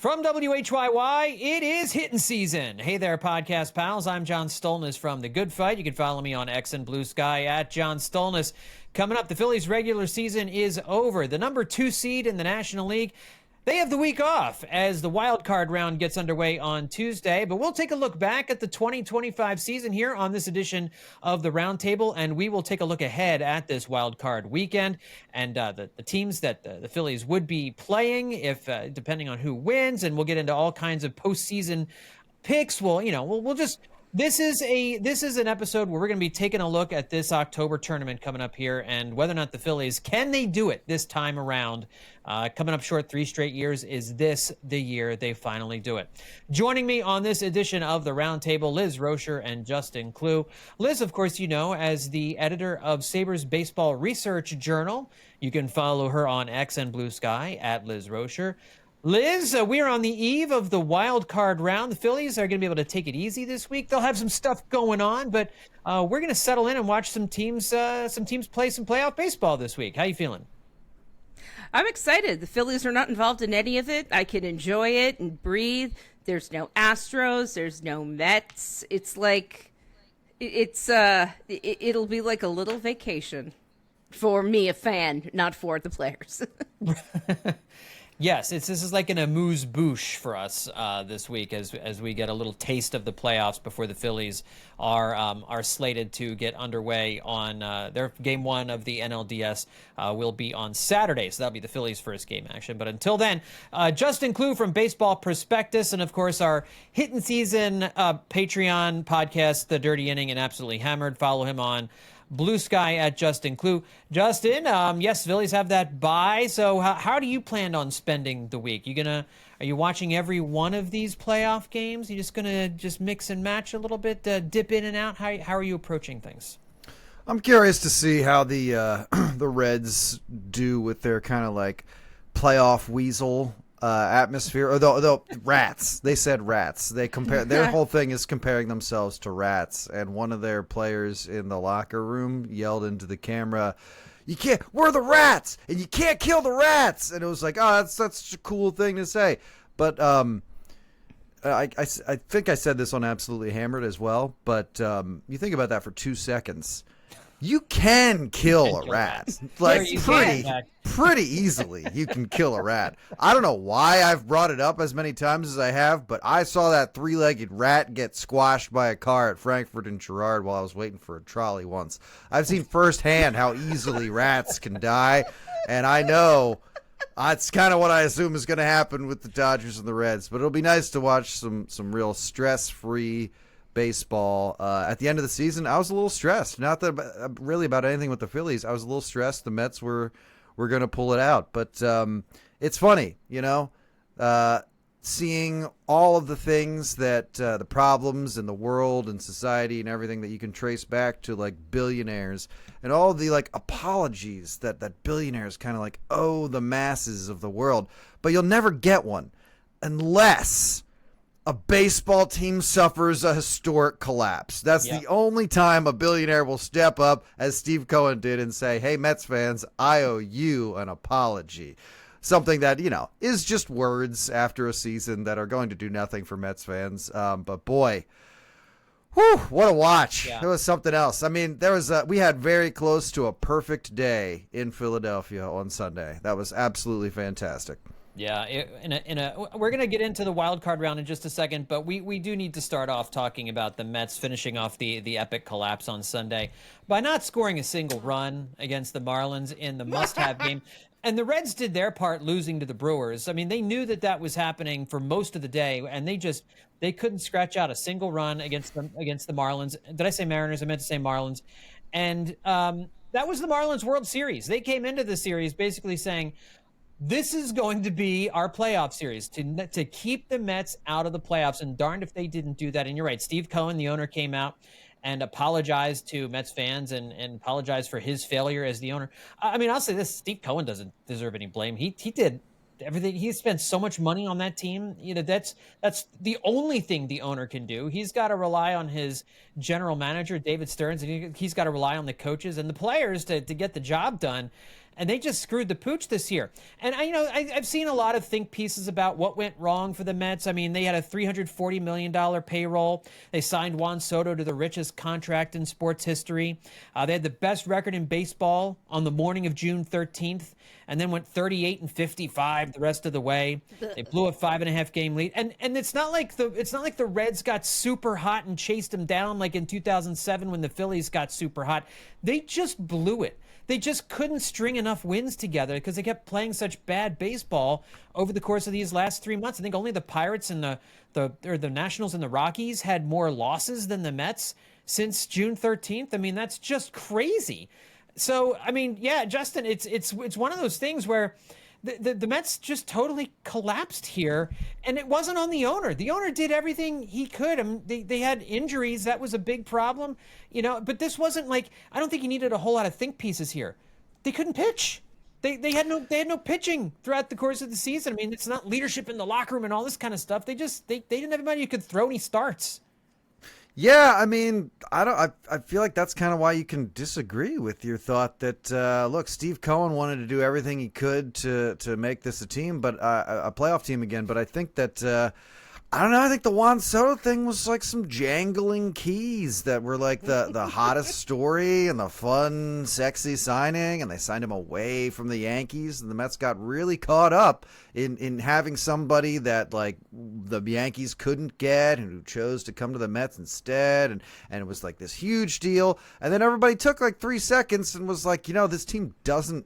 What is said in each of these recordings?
From WHYY, it is Hittin season. Hey there, podcast pals. I'm John Stolnis from The Good Fight. You can follow me on X and Blue Sky at John Stolnis. Coming up, the Phillies' regular season is over. The number 2 seed in the National League, they have the week off as the wild card round gets underway on Tuesday. But we'll take a look back at the 2025 season here on this edition of the Roundtable, and we will take a look ahead at this wild card weekend and the teams that the Phillies would be playing, if depending on who wins. And we'll get into all kinds of postseason picks. We'll just. This is an episode where we're going to be taking a look at this October tournament coming up here and whether or not the Phillies, can they do it this time around? Coming up short 3 straight years. Is this the year they finally do it? Joining me on this edition of the Roundtable, Liz Roscher and Justin Klugh. Liz, of course, you know, as the editor of Sabres Baseball Research Journal. You can follow her on X and Blue Sky at Liz Roscher. Liz, we are on the eve of the wild card round. The Phillies are going to be able to take it easy this week. They'll have some stuff going on, but we're going to settle in and watch some teams play some playoff baseball this week. How you feeling? I'm excited. The Phillies are not involved in any of it. I can enjoy it and breathe. There's no Astros. There's no Mets. It's like it'll be like a little vacation for me, a fan, not for the players. Yes, this is like an amuse-bouche for us this week as we get a little taste of the playoffs before the Phillies are slated to get underway on their game 1 of the NLDS will be on Saturday, so that'll be the Phillies' first game action. But until then, Justin Klugh from Baseball Prospectus and, of course, our Hittin season Patreon podcast, The Dirty Inning and Absolutely Hammered. Follow him on Blue Sky at Justin Klugh. Justin, yes, Phillies have that bye. So how do you plan on spending the week? Are you watching every one of these playoff games? You just gonna mix and match a little bit, dip in and out? How are you approaching things? I'm curious to see how the the Reds do with their kind of like playoff weasel atmosphere. Although rats, they said rats. They compare their whole thing is comparing themselves to rats. And one of their players in the locker room yelled into the camera, we're the rats, and you can't kill the rats." And it was like, oh, that's such a cool thing to say. But I think I said this on Absolutely Hammered as well. But you think about that for 2 seconds. You can kill a rat. Like pretty easily you can kill a rat. I don't know why I've brought it up as many times as I have, but I saw that 3-legged rat get squashed by a car at Frankfurt and Girard while I was waiting for a trolley once. I've seen firsthand how easily rats can die, and I know it's kind of what I assume is going to happen with the Dodgers and the Reds, but it'll be nice to watch some real stress-free baseball. At the end of the season, I was a little stressed. Not that really about anything with the Phillies. I was a little stressed. The Mets were going to pull it out. But it's funny, seeing all of the things that the problems in the world and society and everything that you can trace back to like billionaires and all the like apologies that billionaires kind of like owe the masses of the world. But you'll never get one unless a baseball team suffers a historic collapse. That's the only time a billionaire will step up, as Steve Cohen did, and say, "Hey, Mets fans, I owe you an apology." Something that, is just words after a season that are going to do nothing for Mets fans. But boy, what a watch. Yeah. It was something else. I mean, we had very close to a perfect day in Philadelphia on Sunday. That was absolutely fantastic. Yeah, we're going to get into the wild card round in just a second, but we do need to start off talking about the Mets finishing off the epic collapse on Sunday by not scoring a single run against the Marlins in the must-have game. And the Reds did their part losing to the Brewers. I mean, they knew that was happening for most of the day, and they couldn't scratch out a single run against the Marlins. Did I say Mariners? I meant to say Marlins. And that was the Marlins World Series. They came into the series basically saying, this is going to be our playoff series to keep the Mets out of the playoffs, and darned if they didn't do that. And you're right, Steve Cohen, the owner, came out and apologized to Mets fans and apologized for his failure as the owner. I mean, I'll say this, Steve Cohen doesn't deserve any blame. He did everything. He spent so much money on that team. That's the only thing the owner can do. He's got to rely on his general manager, David Stearns, and he's got to rely on the coaches and the players to get the job done. and they just screwed the pooch this year. And I've seen a lot of think pieces about what went wrong for the Mets. I mean, they had a $340 million payroll. They signed Juan Soto to the richest contract in sports history. They had the best record in baseball on the morning of June 13th, and then went 38-55 the rest of the way. They blew a 5.5 game lead, and it's not like the Reds got super hot and chased them down like in 2007 when the Phillies got super hot. They just blew it. They just couldn't string enough wins together because they kept playing such bad baseball over the course of these last 3 months. I think only the Pirates and the Nationals and the Rockies had more losses than the Mets since June 13th. I mean, that's just crazy. So, I mean, yeah, Justin, it's one of those things where the Mets just totally collapsed here, and it wasn't on the owner. The owner did everything he could. I mean, they had injuries. That was a big problem, but this wasn't like, I don't think he needed a whole lot of think pieces here. They couldn't pitch. They had no pitching throughout the course of the season. I mean, it's not leadership in the locker room and all this kind of stuff. They didn't have anybody who could throw any starts. Yeah, I mean, I feel like that's kind of why you can disagree with your thought that look, Steve Cohen wanted to do everything he could to make this a team, but a playoff team again. But I think that I don't know. I think the Juan Soto thing was like some jangling keys that were like the hottest story and the fun, sexy signing, and they signed him away from the Yankees, and the Mets got really caught up in having somebody that like the Yankees couldn't get and who chose to come to the Mets instead, and it was like this huge deal. And then everybody took like 3 seconds and was like, this team doesn't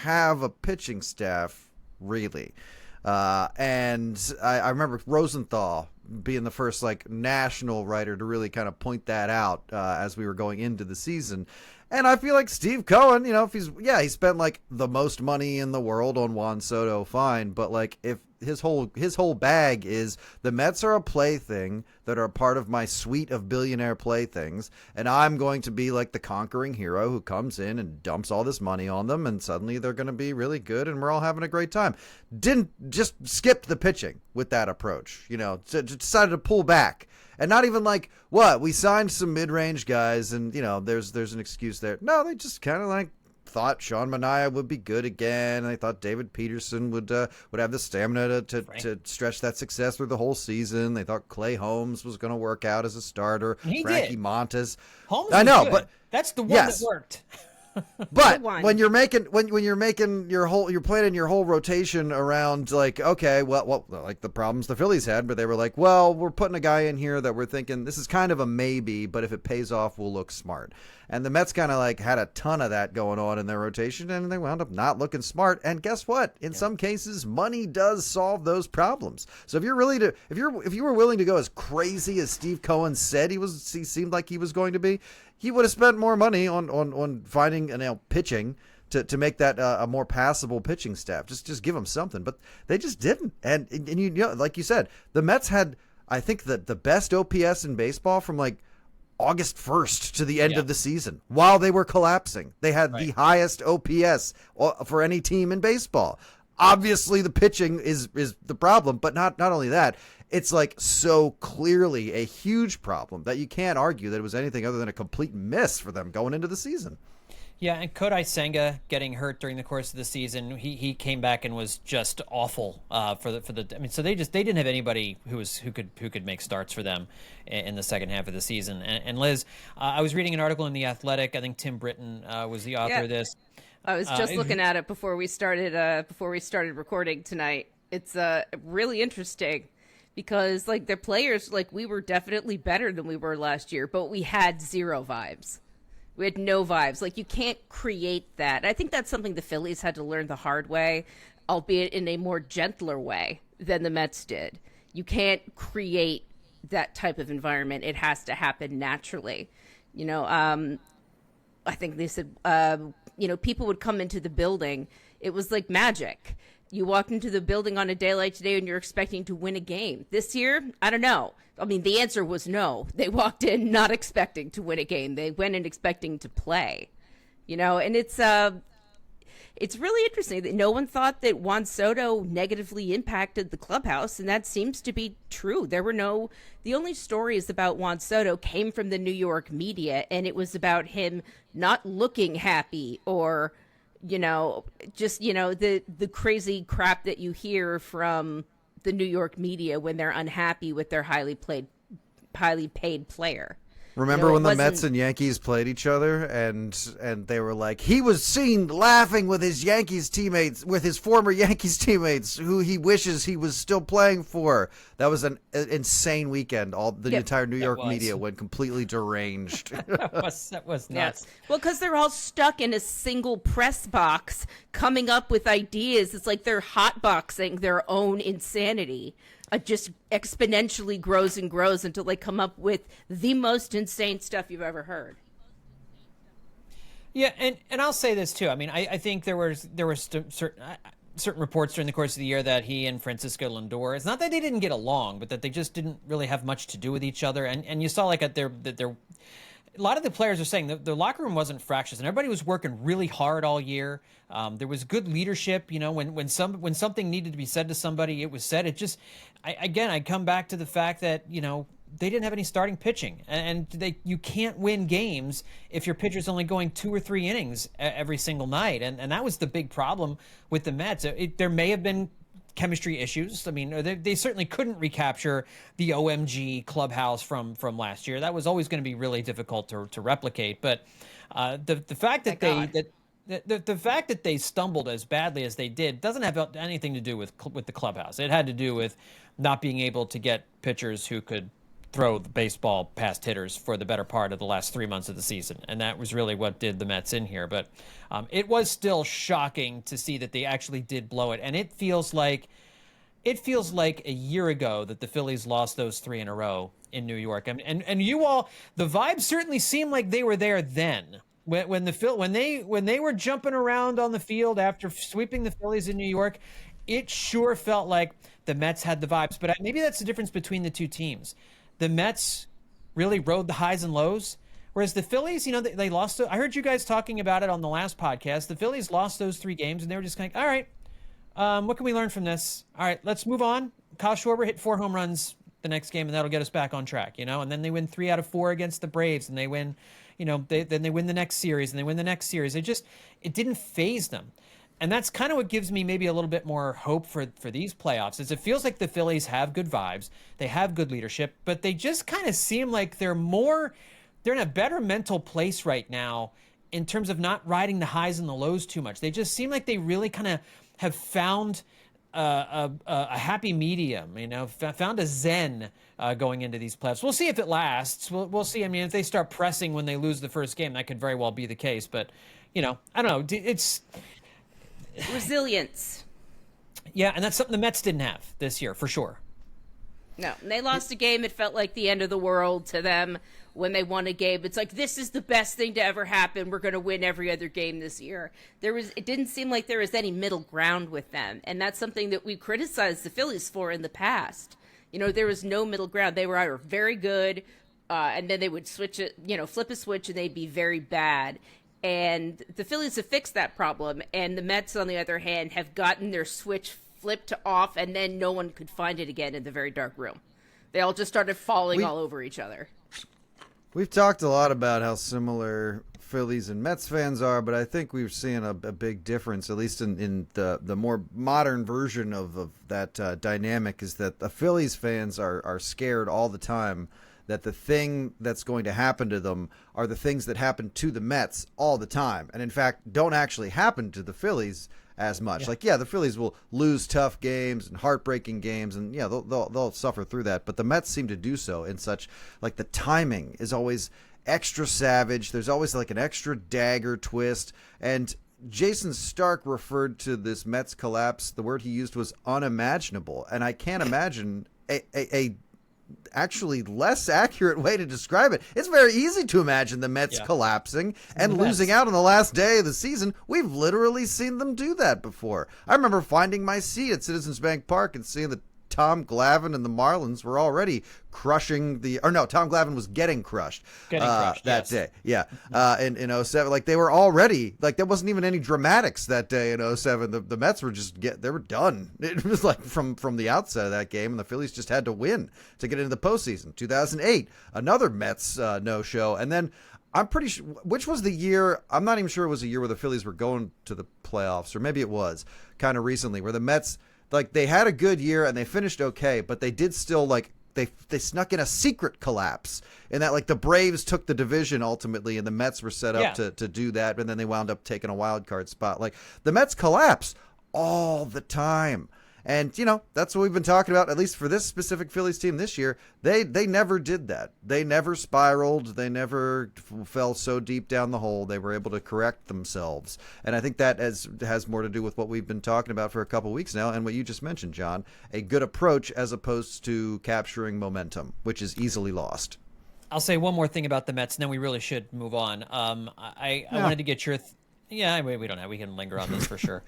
have a pitching staff really. And I remember Rosenthal being the first like national writer to really kind of point that out as we were going into the season. And I feel like Steve Cohen, if he spent like the most money in the world on Juan Soto, fine. But like if his whole bag is the Mets are a plaything that are a part of my suite of billionaire playthings, and I'm going to be like the conquering hero who comes in and dumps all this money on them, and suddenly they're going to be really good and we're all having a great time. Didn't just skip the pitching with that approach, decided to pull back. And not even like, we signed some mid-range guys and, there's an excuse there. No, they just kind of like thought Sean Manaea would be good again. And they thought David Peterson would have the stamina to stretch that success through the whole season. They thought Clay Holmes was going to work out as a starter. Frankie Montas. Holmes I know, good. but that's the one that worked. But when you're you're planning your whole rotation around like, okay, well, like the problems the Phillies had, but they were like, well, we're putting a guy in here that we're thinking this is kind of a maybe, but if it pays off, we'll look smart. And the Mets kind of like had a ton of that going on in their rotation, and they wound up not looking smart. And guess what? In some cases, money does solve those problems. So if you were willing to go as crazy as Steve Cohen said he seemed like he was going to be, he would have spent more money on finding pitching to make that a more passable pitching staff. Just give them something, but they just didn't. And like you said, the Mets had, I think, the best OPS in baseball from like August 1st to the end of the season while they were collapsing. They had the highest OPS for any team in baseball. Obviously, the pitching is the problem, but not only that, it's like so clearly a huge problem that you can't argue that it was anything other than a complete miss for them going into the season. Yeah, and Kodai Senga getting hurt during the course of the season, he came back and was just awful for the. I mean, so they didn't have anybody who could make starts for them in the second half of the season. And Liz, I was reading an article in The Athletic. I think Tim Britton was the author of this. I was just looking at it before we started recording tonight. It's really interesting because like the players, like we were definitely better than we were last year, but we had zero vibes. We had no vibes. Like, you can't create that. I think that's something the Phillies had to learn the hard way, albeit in a more gentler way than the Mets did. You can't create that type of environment. It has to happen naturally. I think they said, people would come into the building. It was like magic. You walked into the building on a day like today and you're expecting to win a game. This year, I don't know. I mean, the answer was no. They walked in not expecting to win a game. They went in expecting to play, and it's really interesting that no one thought that Juan Soto negatively impacted the clubhouse, and that seems to be true. The only stories about Juan Soto came from the New York media, and it was about him not looking happy or the crazy crap that you hear from the New York media when they're unhappy with their highly paid player. Remember when the Mets and Yankees played each other, and they were like, he was seen laughing with his former Yankees teammates, who he wishes he was still playing for. That was an insane weekend. The entire New York media went completely deranged. That was nuts. Yes. Well, because they're all stuck in a single press box, coming up with ideas. It's like they're hotboxing their own insanity. Just exponentially grows and grows until they come up with the most insane stuff you've ever heard. Yeah, and I'll say this too. I mean, I think there were certain reports during the course of the year that he and Francisco Lindor, it's not that they didn't get along, but that they just didn't really have much to do with each other. And you saw like at their a lot of the players are saying that the locker room wasn't fractious, and everybody was working really hard all year. There was good leadership. When something needed to be said to somebody, it was said. It just, I come back to the fact that they didn't have any starting pitching, and you can't win games if your pitcher's only going 2 or 3 innings every single night, and that was the big problem with the Mets. There may have been chemistry issues. I mean, they certainly couldn't recapture the OMG clubhouse from last year. That was always going to be really difficult to replicate. But the fact that the fact that they stumbled as badly as they did doesn't have anything to do with the clubhouse. It had to do with not being able to get pitchers who could throw the baseball past hitters for the better part of the last 3 months of the season. And that was really what did the Mets in here. But it was still shocking to see that they actually did blow it. And it feels like a year ago that the Phillies lost those 3 in a row in New York. And you all, the vibes certainly seemed like they were there then. When they were jumping around on the field after sweeping the Phillies in New York, it sure felt like the Mets had the vibes. But maybe that's the difference between the two teams. The Mets really rode the highs and lows, whereas the Phillies, they lost. I heard you guys talking about it on the last podcast. The Phillies lost those 3 games, and they were just kind of, all right, what can we learn from this? All right, let's move on. Kyle Schwarber hit 4 home runs the next game, and that'll get us back on track, And then they win 3 out of 4 against the Braves, and they win, then they win the next series, and they win the next series. It didn't faze them. And that's kind of what gives me maybe a little bit more hope for these playoffs, is it feels like the Phillies have good vibes, they have good leadership, but they just kind of seem like they're in a better mental place right now in terms of not riding the highs and the lows too much. They just seem like they really kind of have found a happy medium, found a zen going into these playoffs. We'll see if it lasts. We'll see. I mean, if they start pressing when they lose the first game, that could very well be the case. But, I don't know. It's resilience. Yeah, and that's something the Mets didn't have this year, for sure. No, and they lost a game. It felt like the end of the world to them when they won a game. It's like, this is the best thing to ever happen. We're going to win every other game this year. It didn't seem like there was any middle ground with them, and that's something that we criticized the Phillies for in the past. There was no middle ground. They were either very good, and then they would switch it, flip a switch, and they'd be very bad. And the Phillies have fixed that problem, and the Mets, on the other hand, have gotten their switch flipped off, and then no one could find it again in the very dark room. They all just started falling all over each other. We've talked a lot about how similar Phillies and Mets fans are, but I think we're seeing a big difference, at least in the more modern version of that dynamic, is that the Phillies fans are scared all the time that the thing that's going to happen to them are the things that happen to the Mets all the time, and in fact don't actually happen to the Phillies as much. The Phillies will lose tough games and heartbreaking games, and they'll suffer through that, but the Mets seem to do so in such, like, the timing is always extra savage. There's always like an extra dagger twist, and Jason Stark referred to this Mets collapse, the word he used was unimaginable, and I can't imagine a actually less accurate way to describe it. It's very easy to imagine the Mets collapsing and losing out on the last day of the season. We've literally seen them do that before. I remember finding my seat at Citizens Bank Park and seeing that Tom Glavine and the Marlins were already crushing Tom Glavine was getting crushed that day. Yeah. In 07, like, they were already, like, there wasn't even any dramatics that day in 07. The Mets were they were done. It was like from the outset of that game, and the Phillies just had to win to get into the postseason. 2008, another Mets no-show. And then I'm pretty sure, which was the year, I'm not even sure it was a year where the Phillies were going to the playoffs, or maybe it was kind of recently, where the Mets, like, they had a good year and they finished okay, but they did still, like, they snuck in a secret collapse in that, like, the Braves took the division ultimately and the Mets were set up to do that, and then they wound up taking a wild card spot. Like, the Mets collapse all the time. And, you know, that's what we've been talking about, at least for this specific Phillies team this year. They never did that. They never spiraled. They never fell so deep down the hole. They were able to correct themselves. And I think that has more to do with what we've been talking about for a couple weeks now, and what you just mentioned, John, a good approach as opposed to capturing momentum, which is easily lost. I'll say one more thing about the Mets, and then we really should move on. I wanted to get your we don't have. We can linger on this for sure.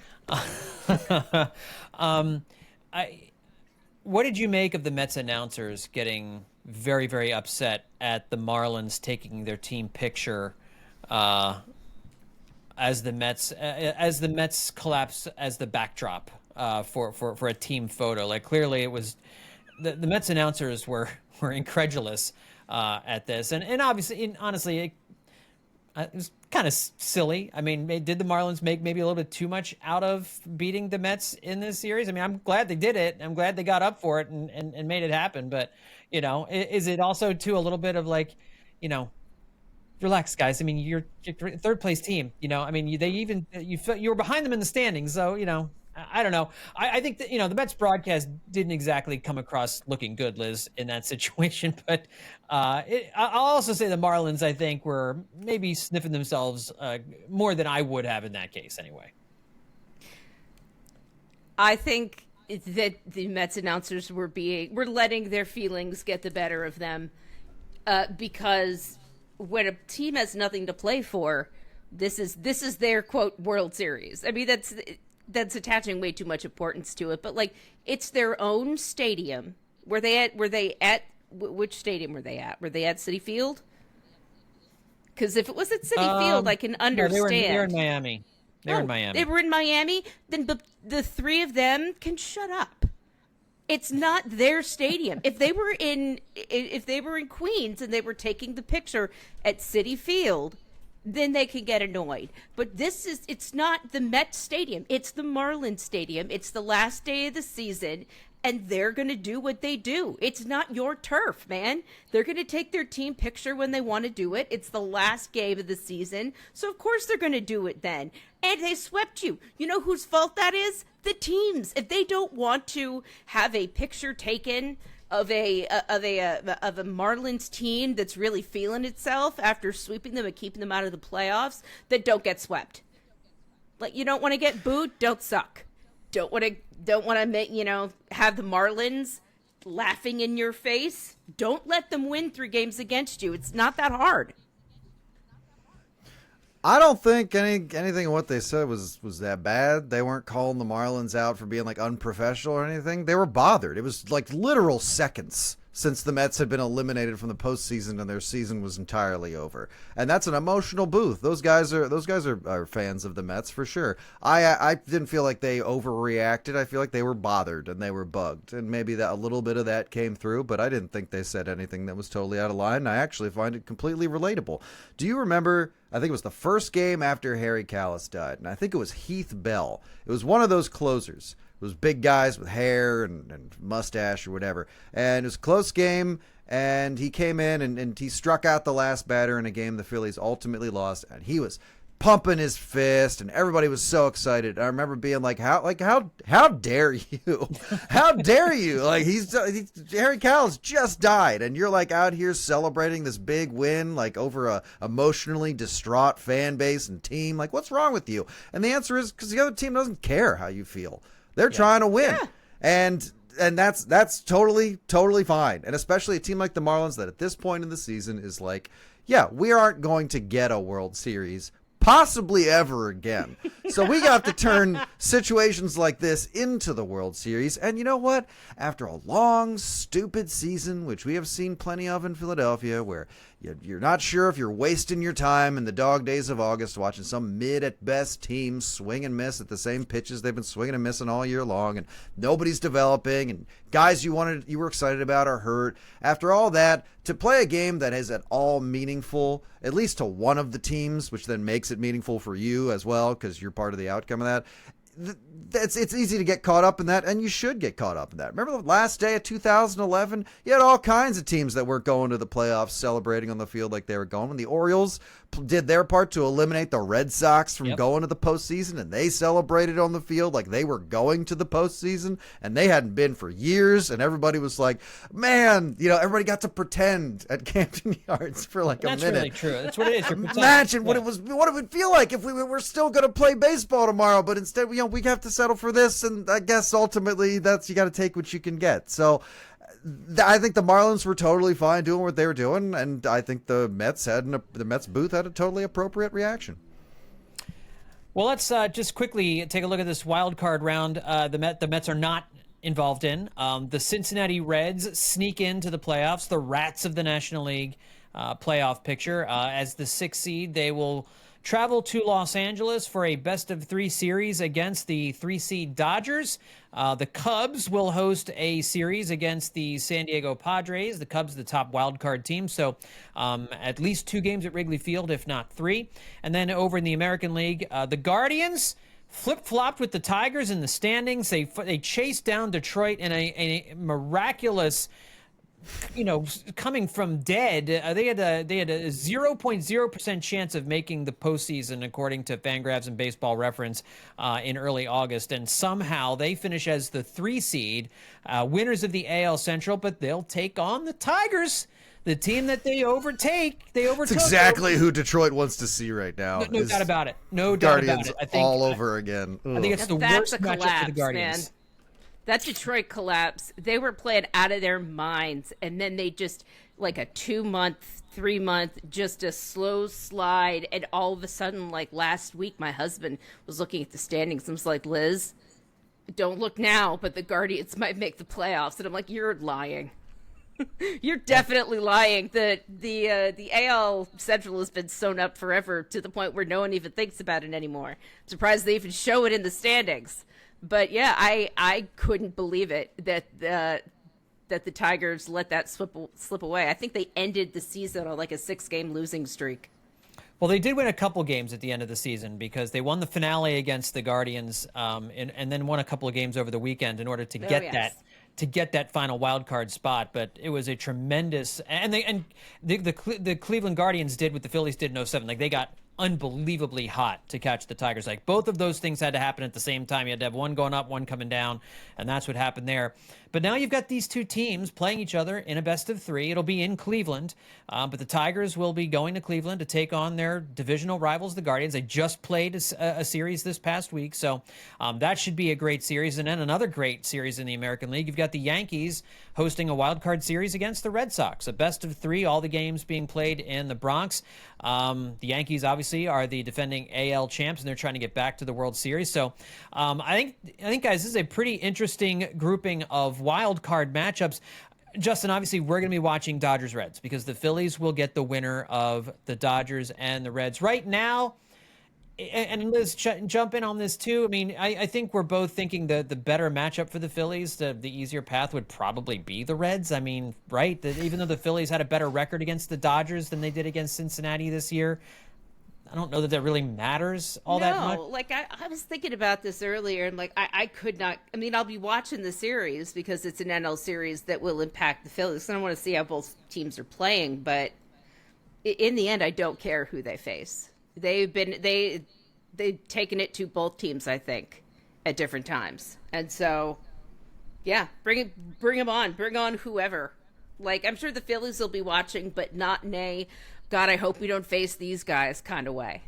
What did you make of the Mets announcers getting very, very upset at the Marlins taking their team picture as the Mets collapse as the backdrop for a team photo? Like, clearly, it was the Mets announcers were incredulous at this, and obviously, honestly, it was kind of silly. I mean, did the Marlins make maybe a little bit too much out of beating the Mets in this series? I mean, I'm glad they did it. I'm glad they got up for it and made it happen. But, you know, is it also too a little bit of like, you know, relax, guys. I mean, you're third place team. You know, I mean, you were behind them in the standings. So, you know, I don't know. I think that, you know, the Mets broadcast didn't exactly come across looking good, Liz, in that situation. But I'll also say the Marlins, I think, were maybe sniffing themselves more than I would have in that case anyway. I think that the Mets announcers were letting their feelings get the better of them because when a team has nothing to play for, this is their, quote, World Series. I mean, that's attaching way too much importance to it, but like, it's their own stadium. Which stadium were they at? Were they at Citi Field? Because if it was at Citi Field, I can understand. No, they were in Miami. They were in Miami. They were in Miami. Then the three of them can shut up. It's not their stadium. If they were in Queens and they were taking the picture at Citi Field, then they can get annoyed. But it's not the Mets stadium. It's the Marlins stadium. It's the last day of the season, and they're going to do what they do. It's not your turf, man. They're going to take their team picture when they want to do it. It's the last game of the season, so of course they're going to do it then. And they swept you. You know whose fault that is? The teams. If they don't want to have a picture taken of a Marlins team that's really feeling itself after sweeping them and keeping them out of the playoffs, then don't get swept. Like, you don't want to get booed, don't suck. Don't want to make, you know, have the Marlins laughing in your face. Don't let them win 3 games against you. It's not that hard. I don't think anything of what they said was that bad. They weren't calling the Marlins out for being like unprofessional or anything. They were bothered. It was like literal seconds since the Mets had been eliminated from the postseason and their season was entirely over. And that's an emotional booth. Those guys are fans of the Mets for sure. I didn't feel like they overreacted. I feel like they were bothered and they were bugged. And maybe that a little bit of that came through, but I didn't think they said anything that was totally out of line. And I actually find it completely relatable. Do you remember, I think it was the first game after Harry Kalas died, and I think it was Heath Bell. It was one of those closers. It was big guys with hair and mustache or whatever. And it was a close game, and he came in and he struck out the last batter in a game the Phillies ultimately lost, and he was pumping his fist, and everybody was so excited. I remember being like, how dare you? How dare you? Like, Harry Kalas just died, and you're like out here celebrating this big win, like over a emotionally distraught fan base and team. Like, what's wrong with you? And the answer is because the other team doesn't care how you feel. They're trying to win. Yeah. And that's totally fine. And especially a team like the Marlins that at this point in the season is like, yeah, we aren't going to get a World Series, possibly ever again. So we got to turn situations like this into the World Series. And you know what? After a long, stupid season, which we have seen plenty of in Philadelphia, where you're not sure if you're wasting your time in the dog days of August watching some mid-at-best team swing and miss at the same pitches they've been swinging and missing all year long, and nobody's developing, and guys you were excited about are hurt. After all that, to play a game that is at all meaningful, at least to one of the teams, which then makes it meaningful for you as well because you're part of the outcome of that, it's easy to get caught up in that, and you should get caught up in that. Remember the last day of 2011? You had all kinds of teams that weren't going to the playoffs celebrating on the field like they were going. When the Orioles did their part to eliminate the Red Sox from going to the postseason, and they celebrated on the field like they were going to the postseason, and they hadn't been for years, and everybody was like, man, everybody got to pretend at Camden Yards for like a minute. That's really true. That's what it is. Imagine what it would feel like if we were still going to play baseball tomorrow, but instead we have to settle for this, and I guess ultimately you got to take what you can get. So I think the Marlins were totally fine doing what they were doing, and I think the Mets booth had a totally appropriate reaction. Well, let's just quickly take a look at this wild card round. The Mets are not involved in. The Cincinnati Reds sneak into the playoffs. The Rats of the National League playoff picture. As the 6th seed, they will travel to Los Angeles for a best-of-3 series against the 3-seed Dodgers. The Cubs will host a series against the San Diego Padres. The Cubs, the top wild card team, so at least 2 games at Wrigley Field, if not 3. And then over in the American League, the Guardians flip-flopped with the Tigers in the standings. They chased down Detroit in a miraculous, coming from dead. They had a 0.0% chance of making the postseason, according to Fangraphs and Baseball Reference, in early August, and somehow they finish as the 3 seed, winners of the AL Central, but they'll take on the Tigers, the team that they overtook. It's exactly who Detroit wants to see right now. No doubt about it. No doubt about it. I think all over again. I think it's the worst matchup for the Guardians. Man. That Detroit collapse, they were playing out of their minds, and then they just, like a 2-month, 3-month, just a slow slide, and all of a sudden, like last week, my husband was looking at the standings and was like, Liz, don't look now, but the Guardians might make the playoffs. And I'm like, you're lying. You're definitely lying. The AL Central has been sewn up forever to the point where no one even thinks about it anymore. I'm surprised they even show it in the standings. But yeah, I couldn't believe it that the Tigers let that slip away. I think they ended the season on like a 6-game losing streak. Well, they did win a couple games at the end of the season because they won the finale against the Guardians, and then won a couple of games over the weekend in order to get that final wild card spot. But it was a tremendous, and the Cleveland Guardians did what the Phillies did in 07. Like, they got unbelievably hot to catch the Tigers. Like, both of those things had to happen at the same time. You had to have one going up, one coming down, and that's what happened there. But now you've got these two teams playing each other in a best-of-3. It'll be in Cleveland, but the Tigers will be going to Cleveland to take on their divisional rivals, the Guardians. They just played a series this past week, so that should be a great series. And then another great series in the American League. You've got the Yankees hosting a wild card series against the Red Sox, a best-of-3, all the games being played in the Bronx. The Yankees obviously are the defending AL champs, and they're trying to get back to the World Series. So I think, guys, this is a pretty interesting grouping of wild card matchups. Justin, obviously, we're going to be watching Dodgers-Reds because the Phillies will get the winner of the Dodgers and the Reds. Right now, and Liz, jump in on this too. I mean, I think we're both thinking the better matchup for the Phillies, the easier path would probably be the Reds. I mean, right? Even though the Phillies had a better record against the Dodgers than they did against Cincinnati this year, I don't know that really matters that much. No, like I was thinking about this earlier, and like I could not. I mean, I'll be watching the series because it's an NL series that will impact the Phillies. I don't want to see how both teams are playing, but in the end, I don't care who they face. They've taken it to both teams, I think, at different times, and so yeah, bring them on, bring on whoever. Like, I'm sure the Phillies will be watching, but not in a God, I hope we don't face these guys kind of way.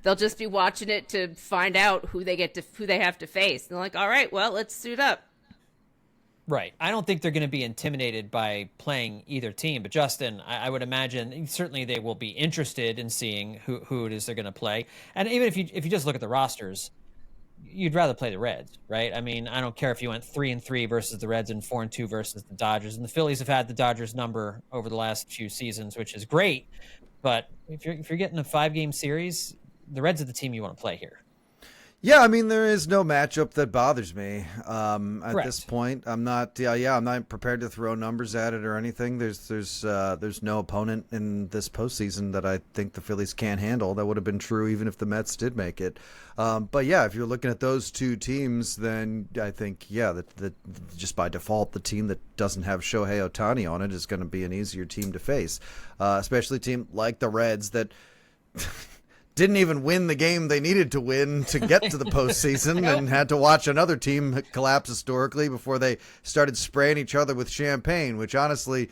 They'll just be watching it to find out who they have to face. And they're like, all right, well, let's suit up. Right. I don't think they're going to be intimidated by playing either team. But Justin, I would imagine certainly they will be interested in seeing who it is they're going to play. And even if you just look at the rosters, you'd rather play the Reds, right? I mean, I don't care if you went 3-3 versus the Reds and 4-2 versus the Dodgers. And the Phillies have had the Dodgers number over the last few seasons, which is great. But if you're getting a 5-game series, the Reds are the team you want to play here. Yeah, I mean, there is no matchup that bothers me at Correct. this point. I'm not. I'm not prepared to throw numbers at it or anything. There's no opponent in this postseason that I think the Phillies can't handle. That would have been true even if the Mets did make it. But yeah, if you're looking at those two teams, then I think that just by default, the team that doesn't have Shohei Ohtani on it is going to be an easier team to face, especially a team like the Reds that. Didn't even win the game they needed to win to get to the postseason and had to watch another team collapse historically before they started spraying each other with champagne, which honestly,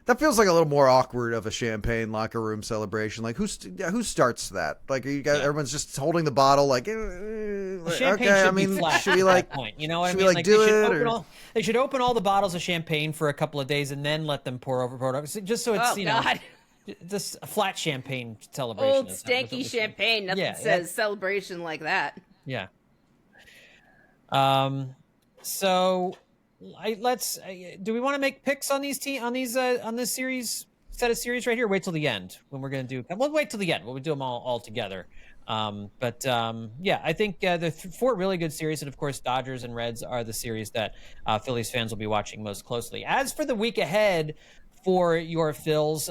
that feels like a little more awkward of a champagne locker room celebration. Like who starts that? Like are you guys, everyone's just holding the bottle like, Champagne be flat should we at like, that point? You know what I should mean? we like do it? They should open all the bottles of champagne for a couple of days and then let them pour over just so it's, God. Just a flat champagne celebration. Old stanky champagne. Nothing says celebration like that. Yeah. So let's. Do we want to make picks on these on this series set of series right here? Wait till the end when we're going to do. We'll wait till the end. We'll do them all together. I think the 4 really good series, and of course, Dodgers and Reds are the series that Phillies fans will be watching most closely. As for the week ahead. For your Phils,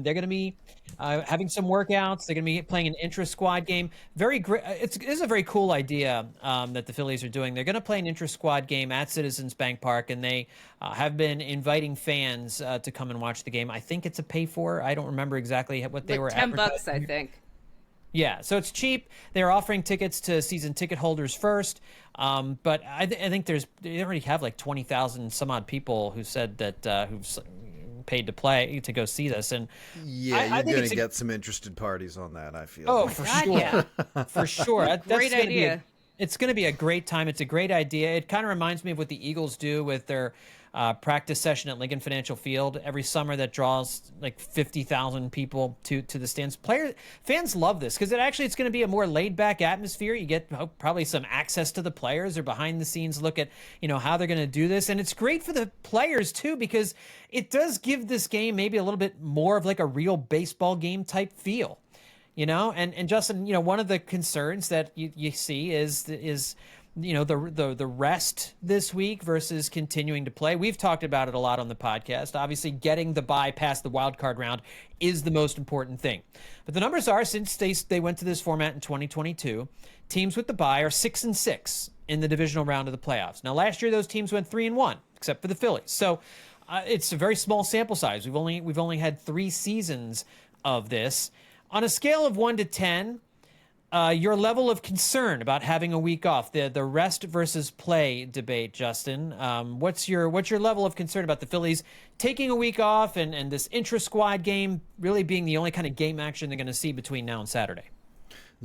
they're going to be having some workouts. They're going to be playing an intra-squad game. Very great. It's a very cool idea that the Phillies are doing. They're going to play an intra-squad game at Citizens Bank Park, and they have been inviting fans to come and watch the game. I think it's a pay-for. I don't remember exactly what they were. $10, I think. Yeah, so it's cheap. They're offering tickets to season ticket holders first. But I think they already have like 20,000 some odd people who said that who've paid to go see this, and you're going to get some interested parties on that. I feel. Oh, for sure, yeah. For sure. That's Great idea. It's going to be a great time. It's a great idea. It kind of reminds me of what the Eagles do with their practice session at Lincoln Financial Field every summer that draws like 50,000 people to the stands. Fans love this because it's going to be a more laid back atmosphere. You get probably some access to the players or behind the scenes look at how they're going to do this, and it's great for the players too because it does give this game maybe a little bit more of like a real baseball game type feel. And Justin, one of the concerns that you see is the rest this week versus continuing to play. We've talked about it a lot on the podcast. Obviously, getting the bye past the wild card round is the most important thing. But the numbers are, since they went to this format in 2022, teams with the bye are 6-6 in the divisional round of the playoffs. Now, last year those teams went 3-1, except for the Phillies. So it's a very small sample size. We've only had 3 seasons of this. On a scale of 1 to 10. Your level of concern about having a week off, the rest versus play debate, Justin. What's your level of concern about the Phillies taking a week off and this intra-squad game really being the only kind of game action they're going to see between now and Saturday?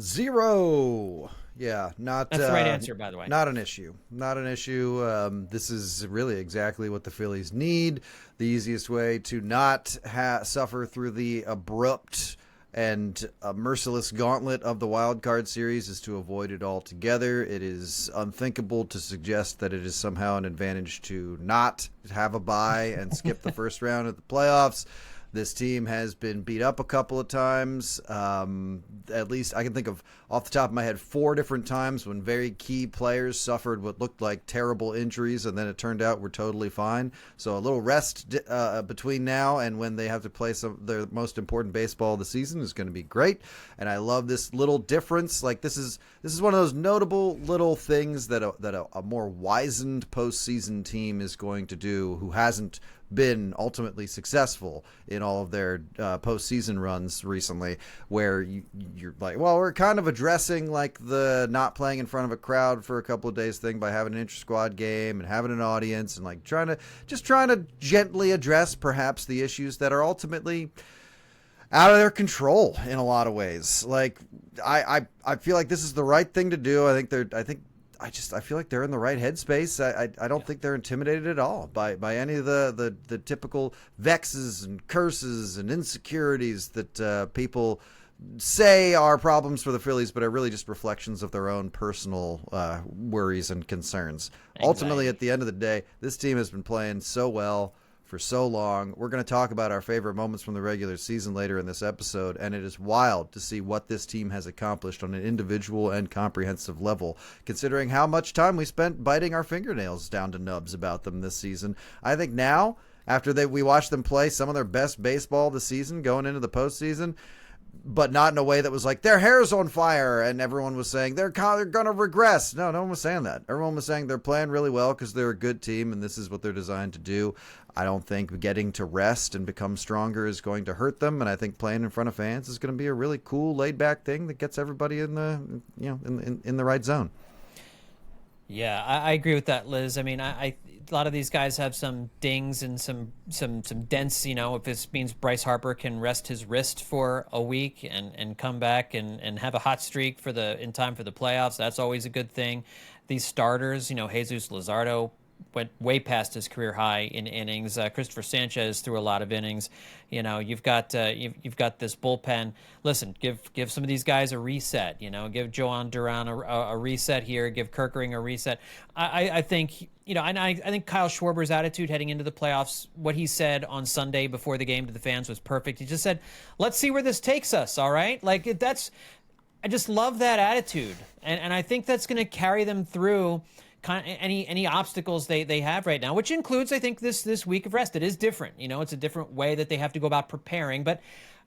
0. Yeah, that's the right answer, by the way. Not an issue. Not an issue. This is really exactly what the Phillies need. The easiest way to not suffer through the abrupt and a merciless gauntlet of the wild card series is to avoid it altogether. It is unthinkable to suggest that it is somehow an advantage to not have a bye and skip the first round of the playoffs. This team has been beat up a couple of times. At least I can think of, off the top of my head, 4 different times when very key players suffered what looked like terrible injuries, and then it turned out we're totally fine. So a little rest between now and when they have to play their most important baseball of the season is going to be great. And I love this little difference. Like this is one of those notable little things that a more wizened postseason team is going to do, who hasn't been ultimately successful in all of their postseason runs recently, where you're like, well, we're kind of addressing like the not playing in front of a crowd for a couple of days thing by having an intra-squad game and having an audience and like trying to gently address perhaps the issues that are ultimately out of their control in a lot of ways. Like I feel like this is the right thing to do. I think I feel like they're in the right headspace. I don't think they're intimidated at all by any of the typical vexes and curses and insecurities that people say are problems for the Phillies, but are really just reflections of their own personal worries and concerns. Anxiety. Ultimately, at the end of the day, this team has been playing so well for so long. We're going to talk about our favorite moments from the regular season later in this episode, and it is wild to see what this team has accomplished on an individual and comprehensive level, considering how much time we spent biting our fingernails down to nubs about them this season. I think now, after we watched them play some of their best baseball this season going into the postseason, but not in a way that was like, their hair's on fire, and everyone was saying they're going to regress. No one was saying that. Everyone was saying they're playing really well because they're a good team, and this is what they're designed to do. I don't think getting to rest and become stronger is going to hurt them, and I think playing in front of fans is going to be a really cool, laid-back thing that gets everybody in the in the right zone. Yeah, I agree with that, Liz. I mean, a lot of these guys have some dings and some dents, if this means Bryce Harper can rest his wrist for a week and come back and have a hot streak in time for the playoffs, that's always a good thing. These starters, Jesus Luzardo went way past his career high in innings. Christopher Sanchez threw a lot of innings. You've got this bullpen. Listen, give some of these guys a reset. Give Joan Duran a reset here. Give Kerkering a reset. I think and I think Kyle Schwarber's attitude heading into the playoffs, what he said on Sunday before the game to the fans was perfect. He just said, "Let's see where this takes us." All right, I just love that attitude, and I think that's going to carry them through any obstacles they have right now, which includes, I think, this week of rest. It is different. It's a different way that they have to go about preparing. But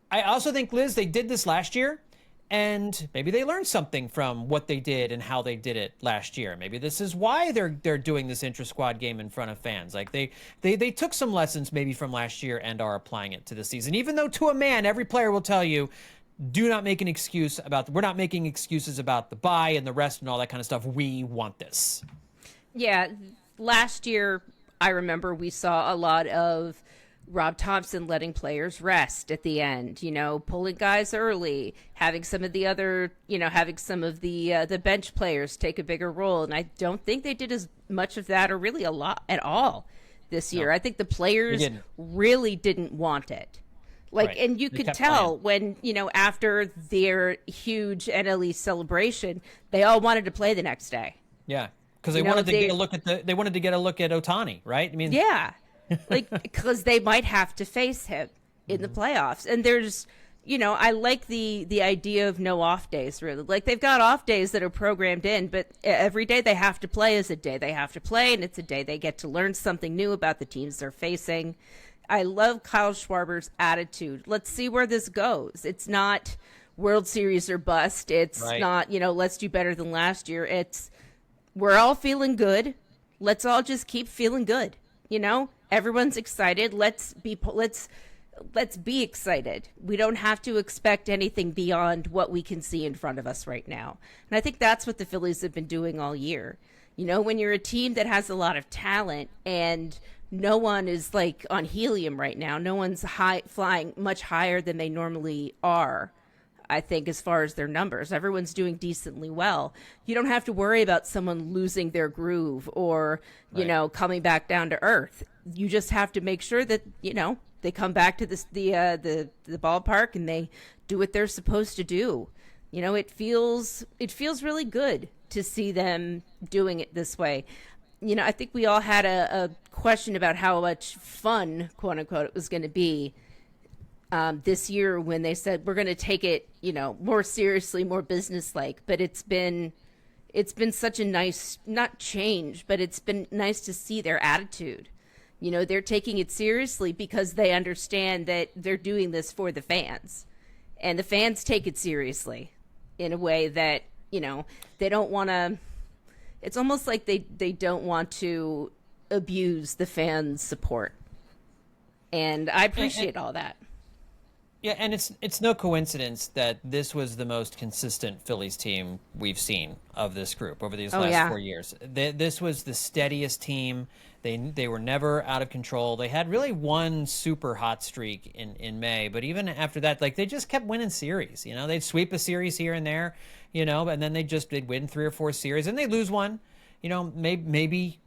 I also think, Liz, they did this last year, and maybe they learned something from what they did and how they did it last year. Maybe this is why they're doing this intra-squad game in front of fans. Like they took some lessons maybe from last year and are applying it to the season. Even though to a man, every player will tell you, do not make an excuse we're not making excuses about the bye and the rest and all that kind of stuff. We want this. Yeah, last year, I remember we saw a lot of Rob Thompson letting players rest at the end, pulling guys early, having some of the other, having some of the bench players take a bigger role. And I don't think they did as much of that or really a lot at all this year. No, I think the players really didn't want it. Right. And you could tell when, after their huge NL East celebration, they all wanted to play the next day. Yeah. Because they wanted to get a look at Ohtani, right? I mean, yeah, because they might have to face him in the playoffs. And there's, I like the idea of no off days. Really, like they've got off days that are programmed in, but every day they have to play is a day they have to play, and it's a day they get to learn something new about the teams they're facing. I love Kyle Schwarber's attitude. Let's see where this goes. It's not World Series or bust. It's not, let's do better than last year. It's we're all feeling good. Let's all just keep feeling good. Everyone's excited. Let's be excited. We don't have to expect anything beyond what we can see in front of us right now. And I think that's what the Phillies have been doing all year. When you're a team that has a lot of talent and no one is like on helium right now, no one's flying much higher than they normally are. I think as far as their numbers, everyone's doing decently well. You don't have to worry about someone losing their groove or, coming back down to earth. You just have to make sure that, they come back to the ballpark and they do what they're supposed to do. It feels really good to see them doing it this way. I think we all had a question about how much fun, quote unquote, it was going to be this year when they said we're going to take it, more seriously, more businesslike. But it's been such a nice, not change, but it's been nice to see their attitude. They're taking it seriously because they understand that they're doing this for the fans, and the fans take it seriously in a way that they don't want to. It's almost like they don't want to abuse the fans' support, and I appreciate all that. Yeah, and it's no coincidence that this was the most consistent Phillies team we've seen of this group over these Oh, last yeah. 4 years. This was the steadiest team. They were never out of control. They had really one super hot streak in May, but even after that, like they just kept winning series. You know, they'd sweep a series here and there, you know, and then they'd win 3 or 4 series and they'd lose one. You know, maybe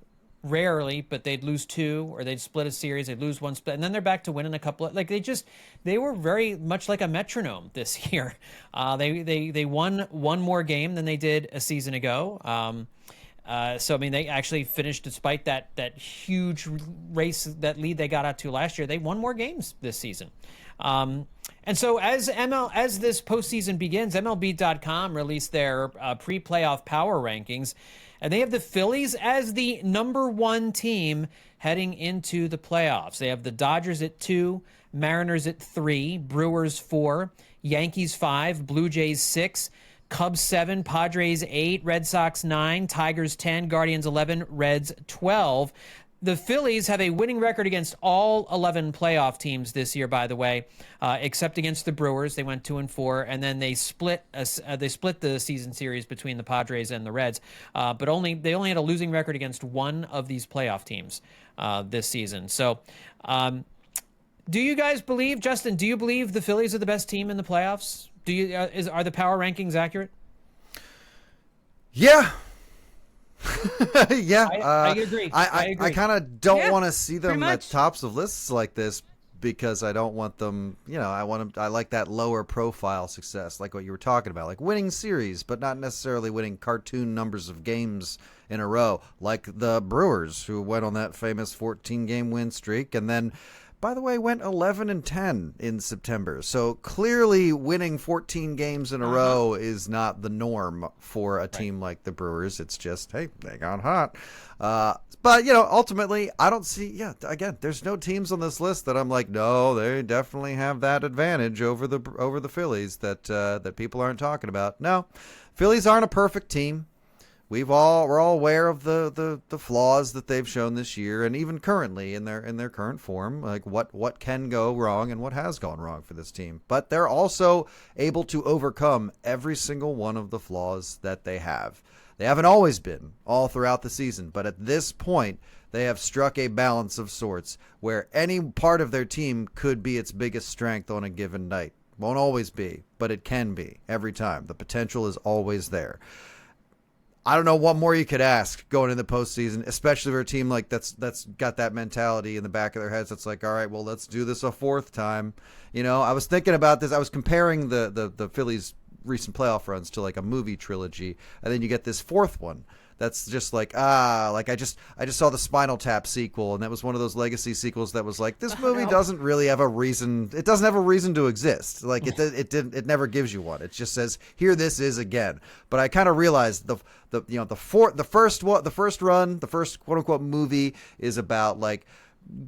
rarely, but they'd lose 2 or they'd split a series, they'd lose 1 split, and then they're back to winning a couple of, like they were very much like a metronome this year. They won 1 more game than they did a season ago. So I mean, they actually finished despite that huge race, that lead they got out to last year. They won more games this season. And so as this postseason begins, MLB.com released their pre-playoff power rankings, and they have the Phillies as the number 1 team heading into the playoffs. They have the Dodgers at 2, Mariners at 3, Brewers 4, Yankees 5, Blue Jays 6, Cubs 7, Padres 8, Red Sox 9, Tigers 10, Guardians 11, Reds 12. The Phillies have a winning record against all 11 playoff teams this year, by the way, except against the Brewers. They went 2-4, and then they split the season series between the Padres and the Reds. But they only had a losing record against one of these playoff teams this season. So, do you guys believe, Justin? Do you believe the Phillies are the best team in the playoffs? Are the power rankings accurate? Yeah. Yeah, I agree. I agree. I kind of don't want to see them pretty at much. tops of lists like this because I don't want them. You know, I like that lower profile success, like what you were talking about, like winning series, but not necessarily winning cartoon numbers of games in a row, like the Brewers, who went on that famous 14-game win streak, and then, by the way, went 11-10 in September. So clearly winning 14 games in a row is not the norm for a team like the Brewers. It's just, hey, they got hot. But, you know, ultimately, I don't see, again, there's no teams on this list that I'm like, no, they definitely have that advantage over the Phillies that people aren't talking about. No, Phillies aren't a perfect team. We're all aware of the flaws that they've shown this year, and even currently in their current form, like what can go wrong and what has gone wrong for this team. But they're also able to overcome every single one of the flaws that they have. They haven't always been all throughout the season, but at this point, they have struck a balance of sorts where any part of their team could be its biggest strength on a given night. Won't always be, but it can be every time. The potential is always there. I don't know what more you could ask going into the postseason, especially for a team like that's got that mentality in the back of their heads. That's like, all right, well, let's do this a 4th time. You know, I was thinking about this. I was comparing the Phillies' recent playoff runs to like a movie trilogy, and then you get this 4th one. That's just like, like I just saw the Spinal Tap sequel, and that was one of those legacy sequels that was like, this movie doesn't really have a reason. It doesn't have a reason to exist. Like it never gives you one. It just says, here this is again. But I kind of realized the first run, the first quote unquote movie is about like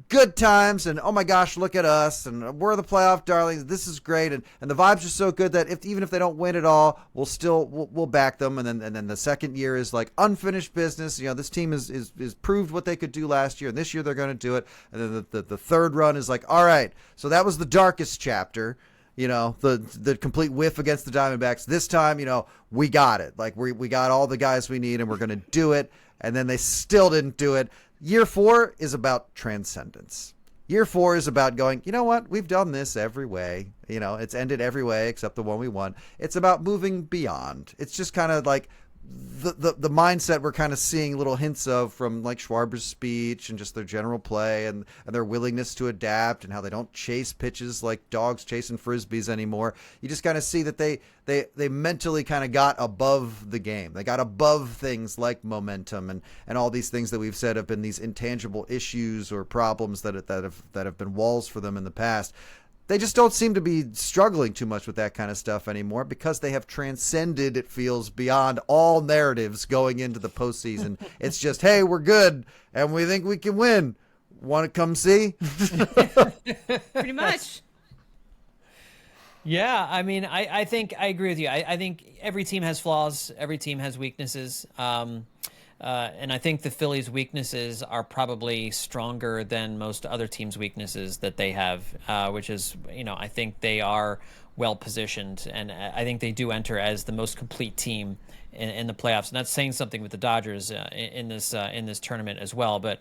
good times and oh my gosh, look at us and we're the playoff darlings. This is great, and the vibes are so good that even if they don't win it all, we'll back them. And then the second year is like unfinished business. You know, this team is proved what they could do last year, and this year they're going to do it. And then the third run is like, all right, so that was the darkest chapter. You know, the complete whiff against the Diamondbacks. This time, you know, we got it. Like we got all the guys we need, and we're going to do it. And then they still didn't do it. Year 4 is about transcendence. Year 4 is about going, you know what? We've done this every way. You know, it's ended every way except the one we won. It's about moving beyond. It's just kind of like the mindset we're kind of seeing little hints of from like Schwarber's speech and just their general play and their willingness to adapt and how they don't chase pitches like dogs chasing frisbees anymore. You just kind of see that they mentally kind of got above the game. They got above things like momentum and all these things that we've said have been these intangible issues or problems that have been walls for them in the past. They just don't seem to be struggling too much with that kind of stuff anymore because they have transcended, it feels, beyond all narratives going into the postseason. It's just, hey, we're good, and we think we can win. Want to come see? Pretty much. Yeah, I mean, I think I agree with you. I think every team has flaws. Every team has weaknesses. And I think the Phillies' weaknesses are probably stronger than most other teams' weaknesses that they have, which is, I think they are well positioned, and I think they do enter as the most complete team in the playoffs. And that's saying something with the Dodgers in this tournament as well. But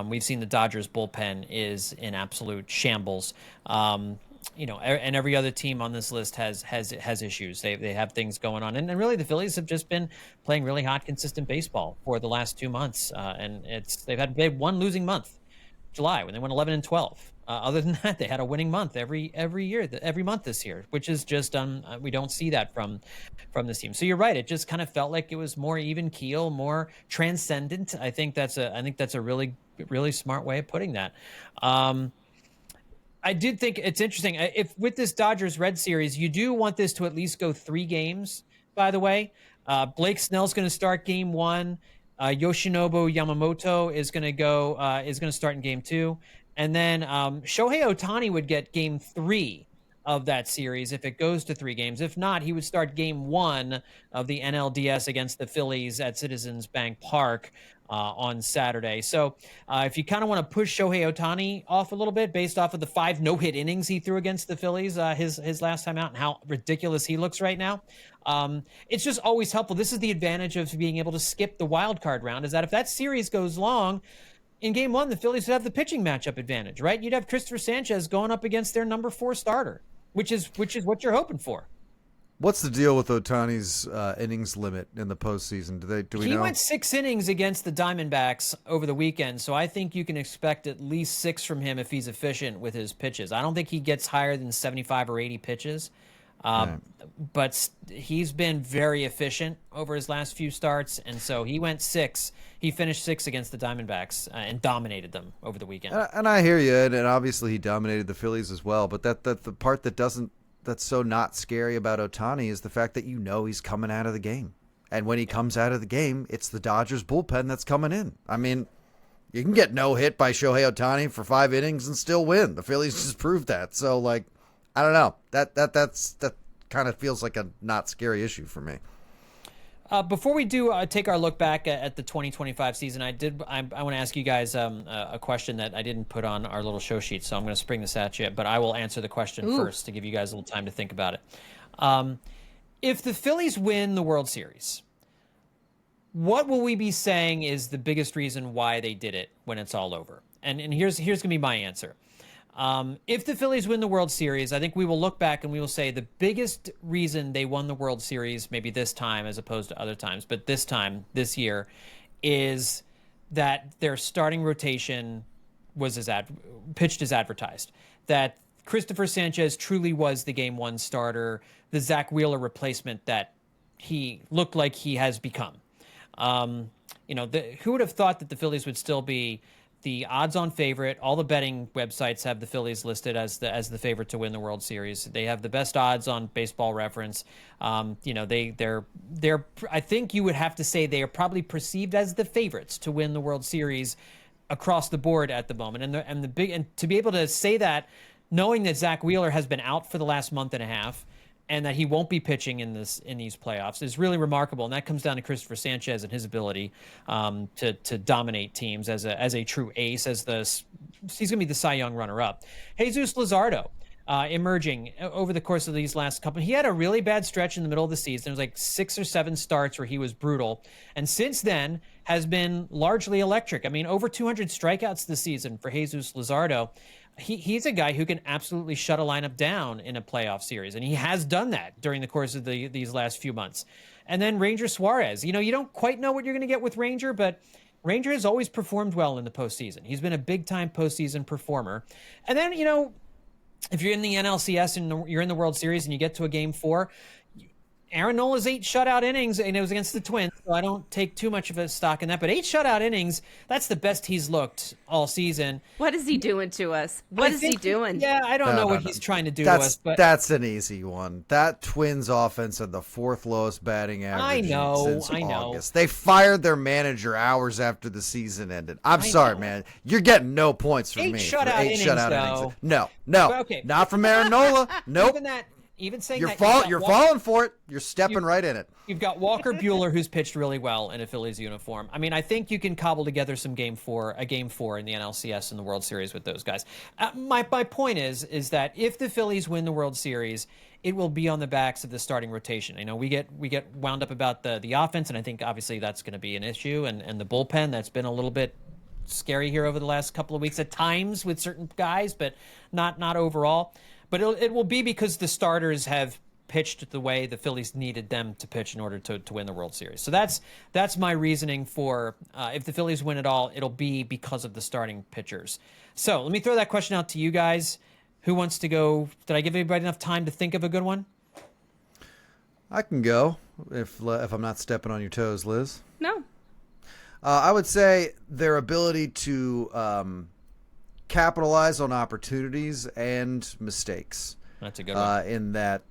we've seen the Dodgers bullpen is in absolute shambles. And every other team on this list has issues. They have things going on, and really the Phillies have just been playing really hot, consistent baseball for the last 2 months, and they've had one losing month, July, when they went 11-12. Other than that, they had a winning month every year, every month this year, which is just we don't see that from this team. So you're right; it just kind of felt like it was more even keel, more transcendent. I think that's a really, really smart way of putting that. I did think it's interesting. If with this Dodgers-Red series, you do want this to at least go 3 games, by the way. Blake Snell's going to start game 1. Yoshinobu Yamamoto is going to start in game 2. And then Shohei Ohtani would get game 3 of that series if it goes to 3 games. If not, he would start game 1 of the NLDS against the Phillies at Citizens Bank Park on Saturday. So if you kind of want to push Shohei Ohtani off a little bit based off of the 5 no-hit innings he threw against the Phillies his last time out and how ridiculous he looks right now, it's just always helpful. This is the advantage of being able to skip the wild card round, is that if that series goes long, in game 1, the Phillies would have the pitching matchup advantage, right? You'd have Christopher Sanchez going up against their number 4 starter, which is what you're hoping for. What's the deal with Ohtani's innings limit in the postseason? Do we know? He went 6 innings against the Diamondbacks over the weekend, so I think you can expect at least 6 from him if he's efficient with his pitches. I don't think he gets higher than 75 or 80 pitches, but he's been very efficient over his last few starts, and so he went 6. He finished 6 against the Diamondbacks and dominated them over the weekend. And I hear you, and obviously he dominated the Phillies as well, but that the part that's so not scary about Ohtani is the fact that he's coming out of the game. And when he comes out of the game, it's the Dodgers bullpen that's coming in. I mean, you can get no hit by Shohei Ohtani for 5 innings and still win. The Phillies just proved that. So, I don't know. That kind of feels like a not scary issue for me. Before we do take our look back at the 2025 season, I want to ask you guys a question that I didn't put on our little show sheet, so I'm going to spring this at you, but I will answer the question first to give you guys a little time to think about it. If the Phillies win the World Series, what will we be saying is the biggest reason why they did it when it's all over? And here's going to be my answer. If the Phillies win the World Series, I think we will look back and we will say the biggest reason they won the World Series, maybe this time as opposed to other times, but this year, is that their starting rotation was pitched as advertised. That Christopher Sanchez truly was the Game 1 starter, the Zach Wheeler replacement that he looked like he has become. Who would have thought that the Phillies would still be the odds-on favorite? All the betting websites have the Phillies listed as the favorite to win the World Series. They have the best odds on Baseball Reference. They're I think you would have to say they are probably perceived as the favorites to win the World Series across the board at the moment. And to be able to say that, knowing that Zach Wheeler has been out for the last month and a half, and that he won't be pitching in these playoffs is really remarkable. And that comes down to Christopher Sanchez and his ability to dominate teams as a true ace. He's going to be the Cy Young runner-up. Jesus Luzardo emerging over the course of these last couple. He had a really bad stretch in the middle of the season. There was like 6 or 7 starts where he was brutal, and since then has been largely electric. I mean, over 200 strikeouts this season for Jesus Luzardo. He's a guy who can absolutely shut a lineup down in a playoff series, and he has done that during the course of these last few months. And then Ranger Suarez. You don't quite know what you're going to get with Ranger, but Ranger has always performed well in the postseason. He's been a big-time postseason performer. And then, if you're in the NLCS and you're in the World Series and you get to a Game 4, Aaron Nola's 8 shutout innings, and it was against the Twins, so I don't take too much of a stock in that. But 8 shutout innings, that's the best he's looked all season. What is he doing to us? What is he doing? I don't know what he's trying to do to us. But that's an easy one. That Twins offense had the 4th lowest batting average since August. They fired their manager hours after the season ended. I'm sorry, man. You're getting no points from me. 8 shutout innings. No. Okay. Not from Aaron Nola. Nope. even saying You're that falling for it. You're stepping right in it. You've got Walker Buehler, who's pitched really well in a Phillies uniform. I mean, I think you can cobble together a game four in the NLCS and the World Series with those guys. My point is that if the Phillies win the World Series, it will be on the backs of the starting rotation. You know, we get wound up about the offense, and I think obviously that's going to be an issue, and the bullpen that's been a little bit scary here over the last couple of weeks at times with certain guys, but not overall. But it will be because the starters have pitched the way the Phillies needed them to pitch in order to win the World Series. So that's my reasoning for if the Phillies win it all, it'll be because of the starting pitchers. So let me throw that question out to you guys. Who wants to go? Did I give everybody enough time to think of a good one? I can go if I'm not stepping on your toes, Liz. No. I would say their ability to capitalize on opportunities and mistakes. That's a good one. In that,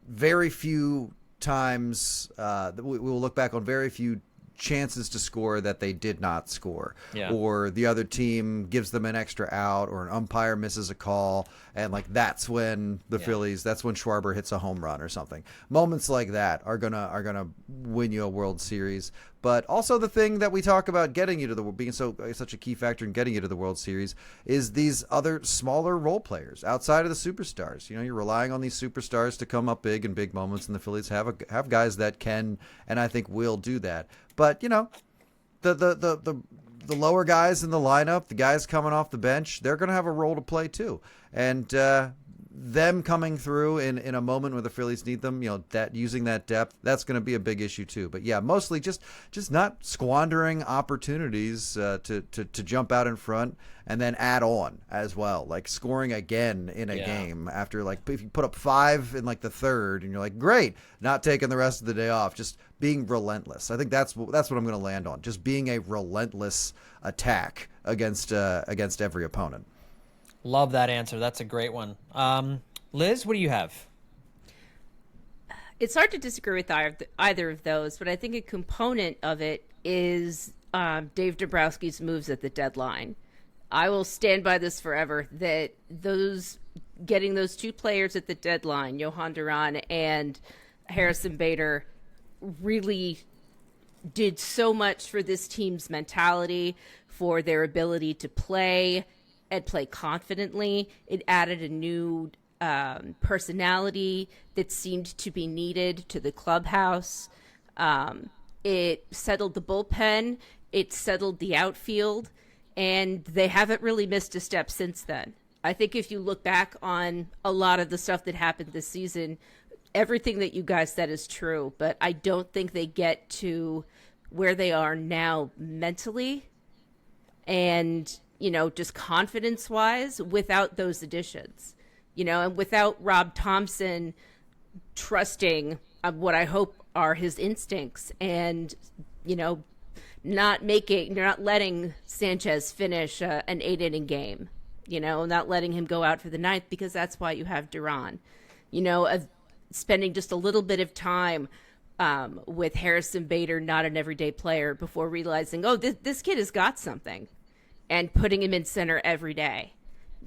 very few times we will look back on very few chances to score that they did not score, or the other team gives them an extra out, or an umpire misses a call, and like that's when the Phillies, that's when Schwarber hits a home run or something. Moments like that are gonna win you a World Series. But also the thing that we talk about getting you to being such a key factor in getting you to the World Series is these other smaller role players outside of the superstars. You know, you're relying on these superstars to come up big in big moments, and the Phillies have guys that can, and I think will do that. But you know, the lower guys in the lineup, the guys coming off the bench, they're going to have a role to play too. And them coming through in a moment where the Phillies need them, you know, that using that depth, that's going to be a big issue too. But yeah, mostly just not squandering opportunities to jump out in front and then add on as well, like scoring again in a game after, like, if you put up 5 in like the third and you're like, great, not taking the rest of the day off, just being relentless. I think that's what I'm going to land on, just being a relentless attack against every opponent. Love that answer. That's a great one. Liz, what do you have? It's hard to disagree with either of those, but I think a component of it is Dave Dombrowski's moves at the deadline. I will stand by this forever, that getting those 2 players at the deadline, Johan Duran and Harrison Bader, really did so much for this team's mentality, for their ability to play and play confidently. It added a new personality that seemed to be needed to the clubhouse. It settled the bullpen. It settled the outfield. And they haven't really missed a step since then. I think if you look back on a lot of the stuff that happened this season, everything that you guys said is true. But I don't think they get to where they are now mentally and, you know, just confidence-wise without those additions, you know, and without Rob Thompson trusting what I hope are his instincts and, you know, not letting Sanchez finish an 8-inning game, you know, not letting him go out for the 9th, because that's why you have Duran, you know, of spending just a little bit of time with Harrison Bader, not an everyday player, before realizing, oh, this kid has got something, and putting him in center every day.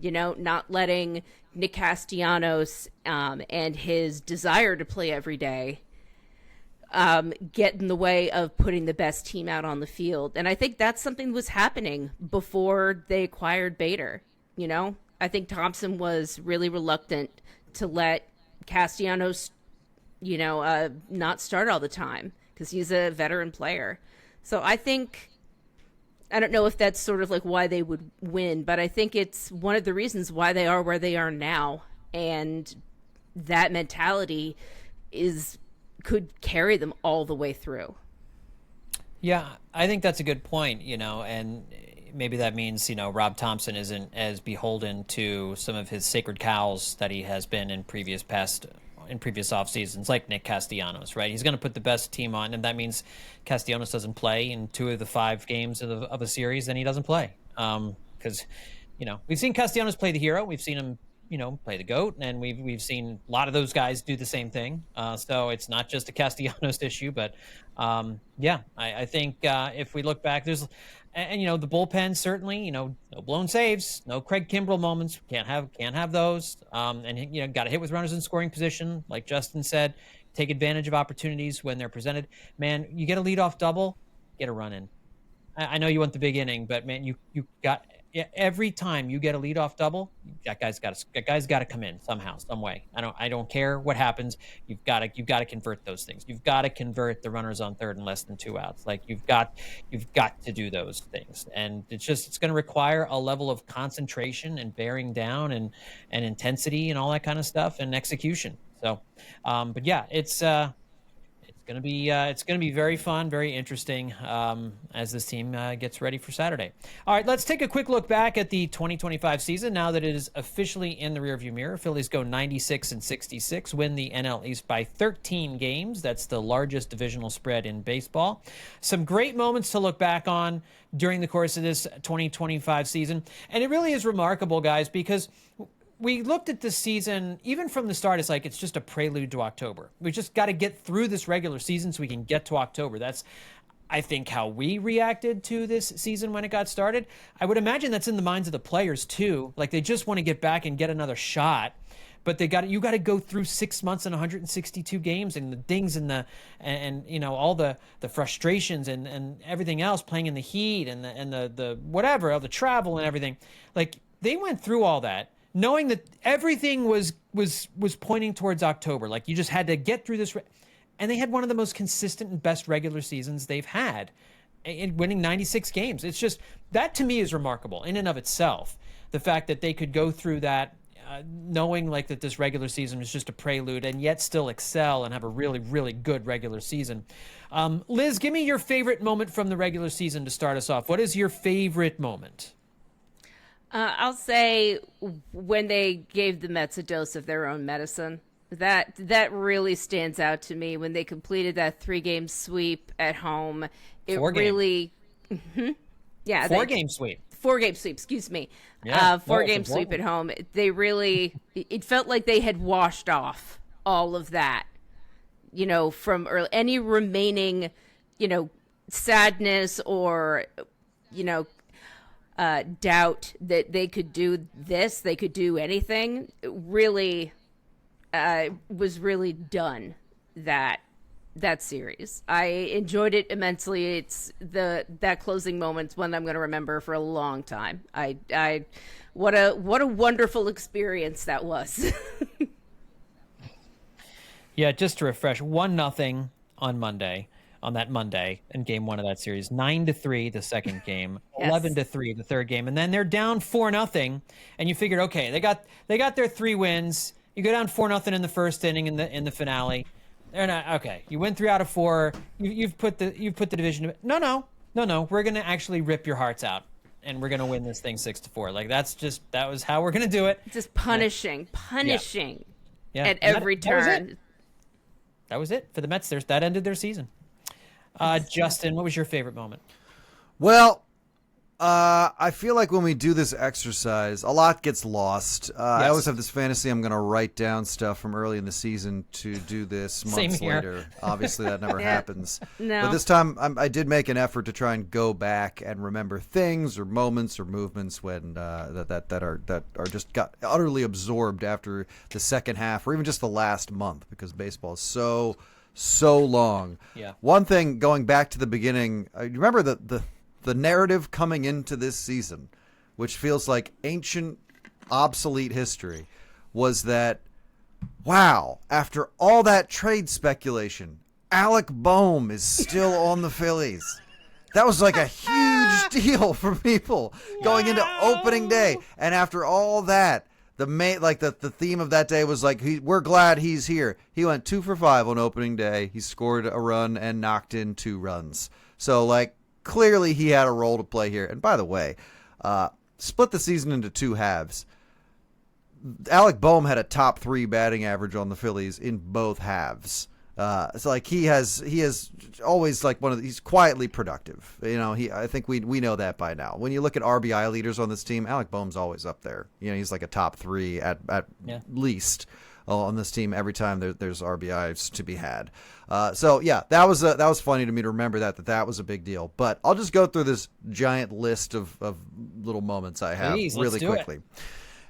You know, not letting Nick Castellanos and his desire to play every day get in the way of putting the best team out on the field. And I think that's something that was happening before they acquired Bader. You know, I think Thompson was really reluctant to let Castellanos, you know, not start all the time because he's a veteran player. So I think, I don't know if that's sort of like why they would win, but I think it's one of the reasons why they are where they are now. And that mentality could carry them all the way through. Yeah, I think that's a good point, you know, and maybe that means, you know, Rob Thompson isn't as beholden to some of his sacred cows that he has been in previous off seasons, like Nick Castellanos, right? He's going to put the best team on, and that means Castellanos doesn't play in 2 of the 5 games of a series, then he doesn't play. Because, you know, we've seen Castellanos play the hero, we've seen him, you know, play the GOAT, and we've seen a lot of those guys do the same thing. So it's not just a Castellanos issue, but I think if we look back, and you know, the bullpen certainly, you know, No blown saves, no Craig Kimbrell moments. Can't have those. And got to hit with runners in scoring position, like Justin said. Take advantage of opportunities when they're presented. Man, you get a leadoff double, get a run in. I know you want the big inning, but man, you got every time you get a leadoff double, that guy's got to come in somehow, some way. I don't care what happens. You've got to convert those things. You've got to convert the runners on third and less than 2 outs. Like you've got to do those things, and it's going to require a level of concentration and bearing down and intensity and all that kind of stuff and execution. So, but yeah, it's going to be very fun, very interesting as this team gets ready for Saturday. All right, let's take a quick look back at the 2025 season now that it is officially in the rearview mirror. Phillies go 96-66, win the NL East by 13 games. That's the largest divisional spread in baseball. Some great moments to look back on during the course of this 2025 season. And it really is remarkable, guys, because we looked at this season, even from the start, it's just a prelude to October. We just got to get through this regular season so we can get to October. That's, I think, how we reacted to this season when it got started. I would imagine that's in the minds of the players too. Like they just want to get back and get another shot, but you got to go through 6 months and 162 games and the dings and all the frustrations and everything else, playing in the heat and the whatever, all the travel and everything. Like they went through all that, knowing that everything was pointing towards October. Like you just had to get through this. And they had one of the most consistent and best regular seasons they've had in winning 96 games. It's just, that to me is remarkable in and of itself. The fact that they could go through that knowing like that this regular season was just a prelude and yet still excel and have a really, really good regular season. Liz, give me your favorite moment from the regular season to start us off. What is your favorite moment? I'll say when they gave the Mets a dose of their own medicine. That really stands out to me when they completed that 3-game sweep at home. It really, yeah, 4-game sweep. 4-game sweep, excuse me. Yeah, 4-game sweep at home. They really, it felt like they had washed off all of that, from any remaining, sadness or, doubt that they could do this, they could do anything. Really was really done that series. I enjoyed it immensely. It's that closing moment's one I'm going to remember for a long time. What a wonderful experience that was. Yeah, just to refresh, 1-0 on that Monday in game 1 of that series, 9-3 the second game, Yes. 11-3 the third game, and then they're down 4-0, and you figured, okay, they got their 3 wins. You go down 4-0 in the first inning in the finale. They're not okay. You win 3 out of 4. You've put the division. No. We're gonna actually rip your hearts out, and we're gonna win this thing 6-4. Like that was how we're gonna do it. Just punishing Yeah. at every turn. That was it for the Mets. That ended their season. Justin, what was your favorite moment? Well, I feel like when we do this exercise, a lot gets lost. I always have this fantasy I'm going to write down stuff from early in the season to do this months later. Obviously, that never happens. No. But this time, I did make an effort to try and go back and remember things or moments or movements when that are just got utterly absorbed after the second half or even just the last month because baseball is so long. Yeah. One thing going back to the beginning, you remember the narrative coming into this season, which feels like ancient, obsolete history, was that, wow, after all that trade speculation, Alec Boehm is still on the Phillies. That was like a huge deal for people going into opening day. And after all that, the theme of that day was like, we're glad he's here. He went 2 for 5 on opening day. He scored a run and knocked in 2 runs. So, clearly he had a role to play here. And by the way, split the season into 2 halves. Alec Boehm had a top 3 batting average on the Phillies in both halves. So he has always he's quietly productive. I think we know that by now. When you look at RBI leaders on this team, Alec Boehm's always up there. He's like a top 3 at least. on this team every time there's RBIs to be had. So yeah, that was funny to me to remember that was a big deal. But I'll just go through this giant list of little moments I have really quickly.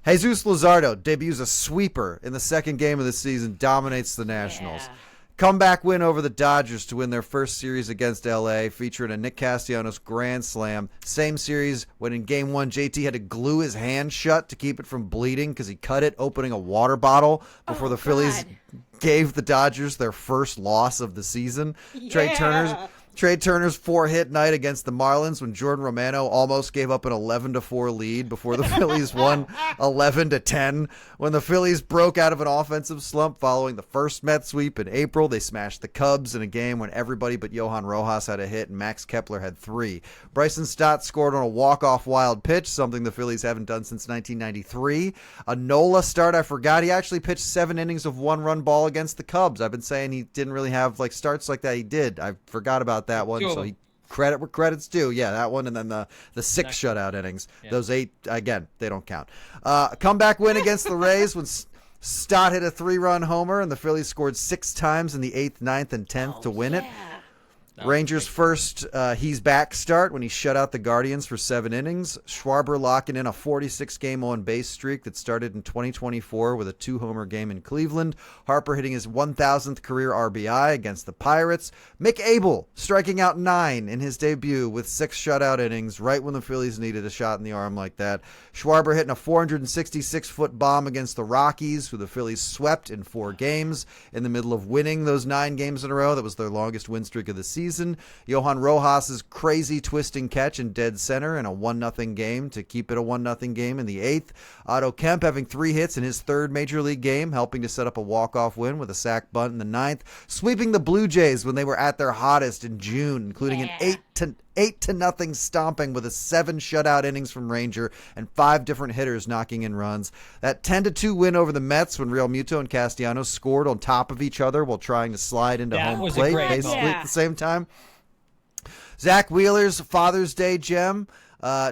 Jesus Luzardo debuts a sweeper in the second game of the season, dominates the Nationals. Yeah. Comeback win over the Dodgers to win their first series against LA, featuring a Nick Castellanos grand slam. Same series when in game 1, JT had to glue his hand shut to keep it from bleeding because he cut it opening a water bottle before the Phillies gave the Dodgers their first loss of the season. Yeah. Trey Turner's 4-hit night against the Marlins when Jordan Romano almost gave up an 11-4 lead before the Phillies won 11-10. When the Phillies broke out of an offensive slump following the first Mets sweep in April, they smashed the Cubs in a game when everybody but Johan Rojas had a hit and Max Kepler had 3. Bryson Stott scored on a walk-off wild pitch, something the Phillies haven't done since 1993. A NOLA start, I forgot. He actually pitched 7 innings of 1-run ball against the Cubs. I've been saying he didn't really have starts like that. He did. I forgot about that one, so he credit where credit's due. Yeah, that one, and then the 6 shutout innings. Yeah. Those 8, again, they don't count. Comeback win against the Rays when Stott hit a 3-run homer, and the Phillies scored 6 times in the 8th, 9th, and 10th to win it. Rangers' first he's back start when he shut out the Guardians for 7 innings. Schwarber locking in a 46-game on-base streak that started in 2024 with a 2-homer game in Cleveland. Harper hitting his 1,000th career RBI against the Pirates. Mick Abel striking out 9 in his debut with 6 shutout innings right when the Phillies needed a shot in the arm like that. Schwarber hitting a 466-foot bomb against the Rockies, who the Phillies swept in 4 games in the middle of winning those 9 games in a row. That was their longest win streak of the season. Johan Rojas's crazy twisting catch in dead center in a 1-0 game to keep it a 1-0 game in the 8th. Otto Kemp having 3 hits in his 3rd major league game, helping to set up a walk-off win with a sac bunt in the 9th. Sweeping the Blue Jays when they were at their hottest in June, including an 8-0 stomping with a 7 shutout innings from Ranger and 5 different hitters knocking in runs. That 10-2 win over the Mets when Real Muto and Castellanos scored on top of each other while trying to slide into home plate basically at the same time. Zach Wheeler's Father's Day gem.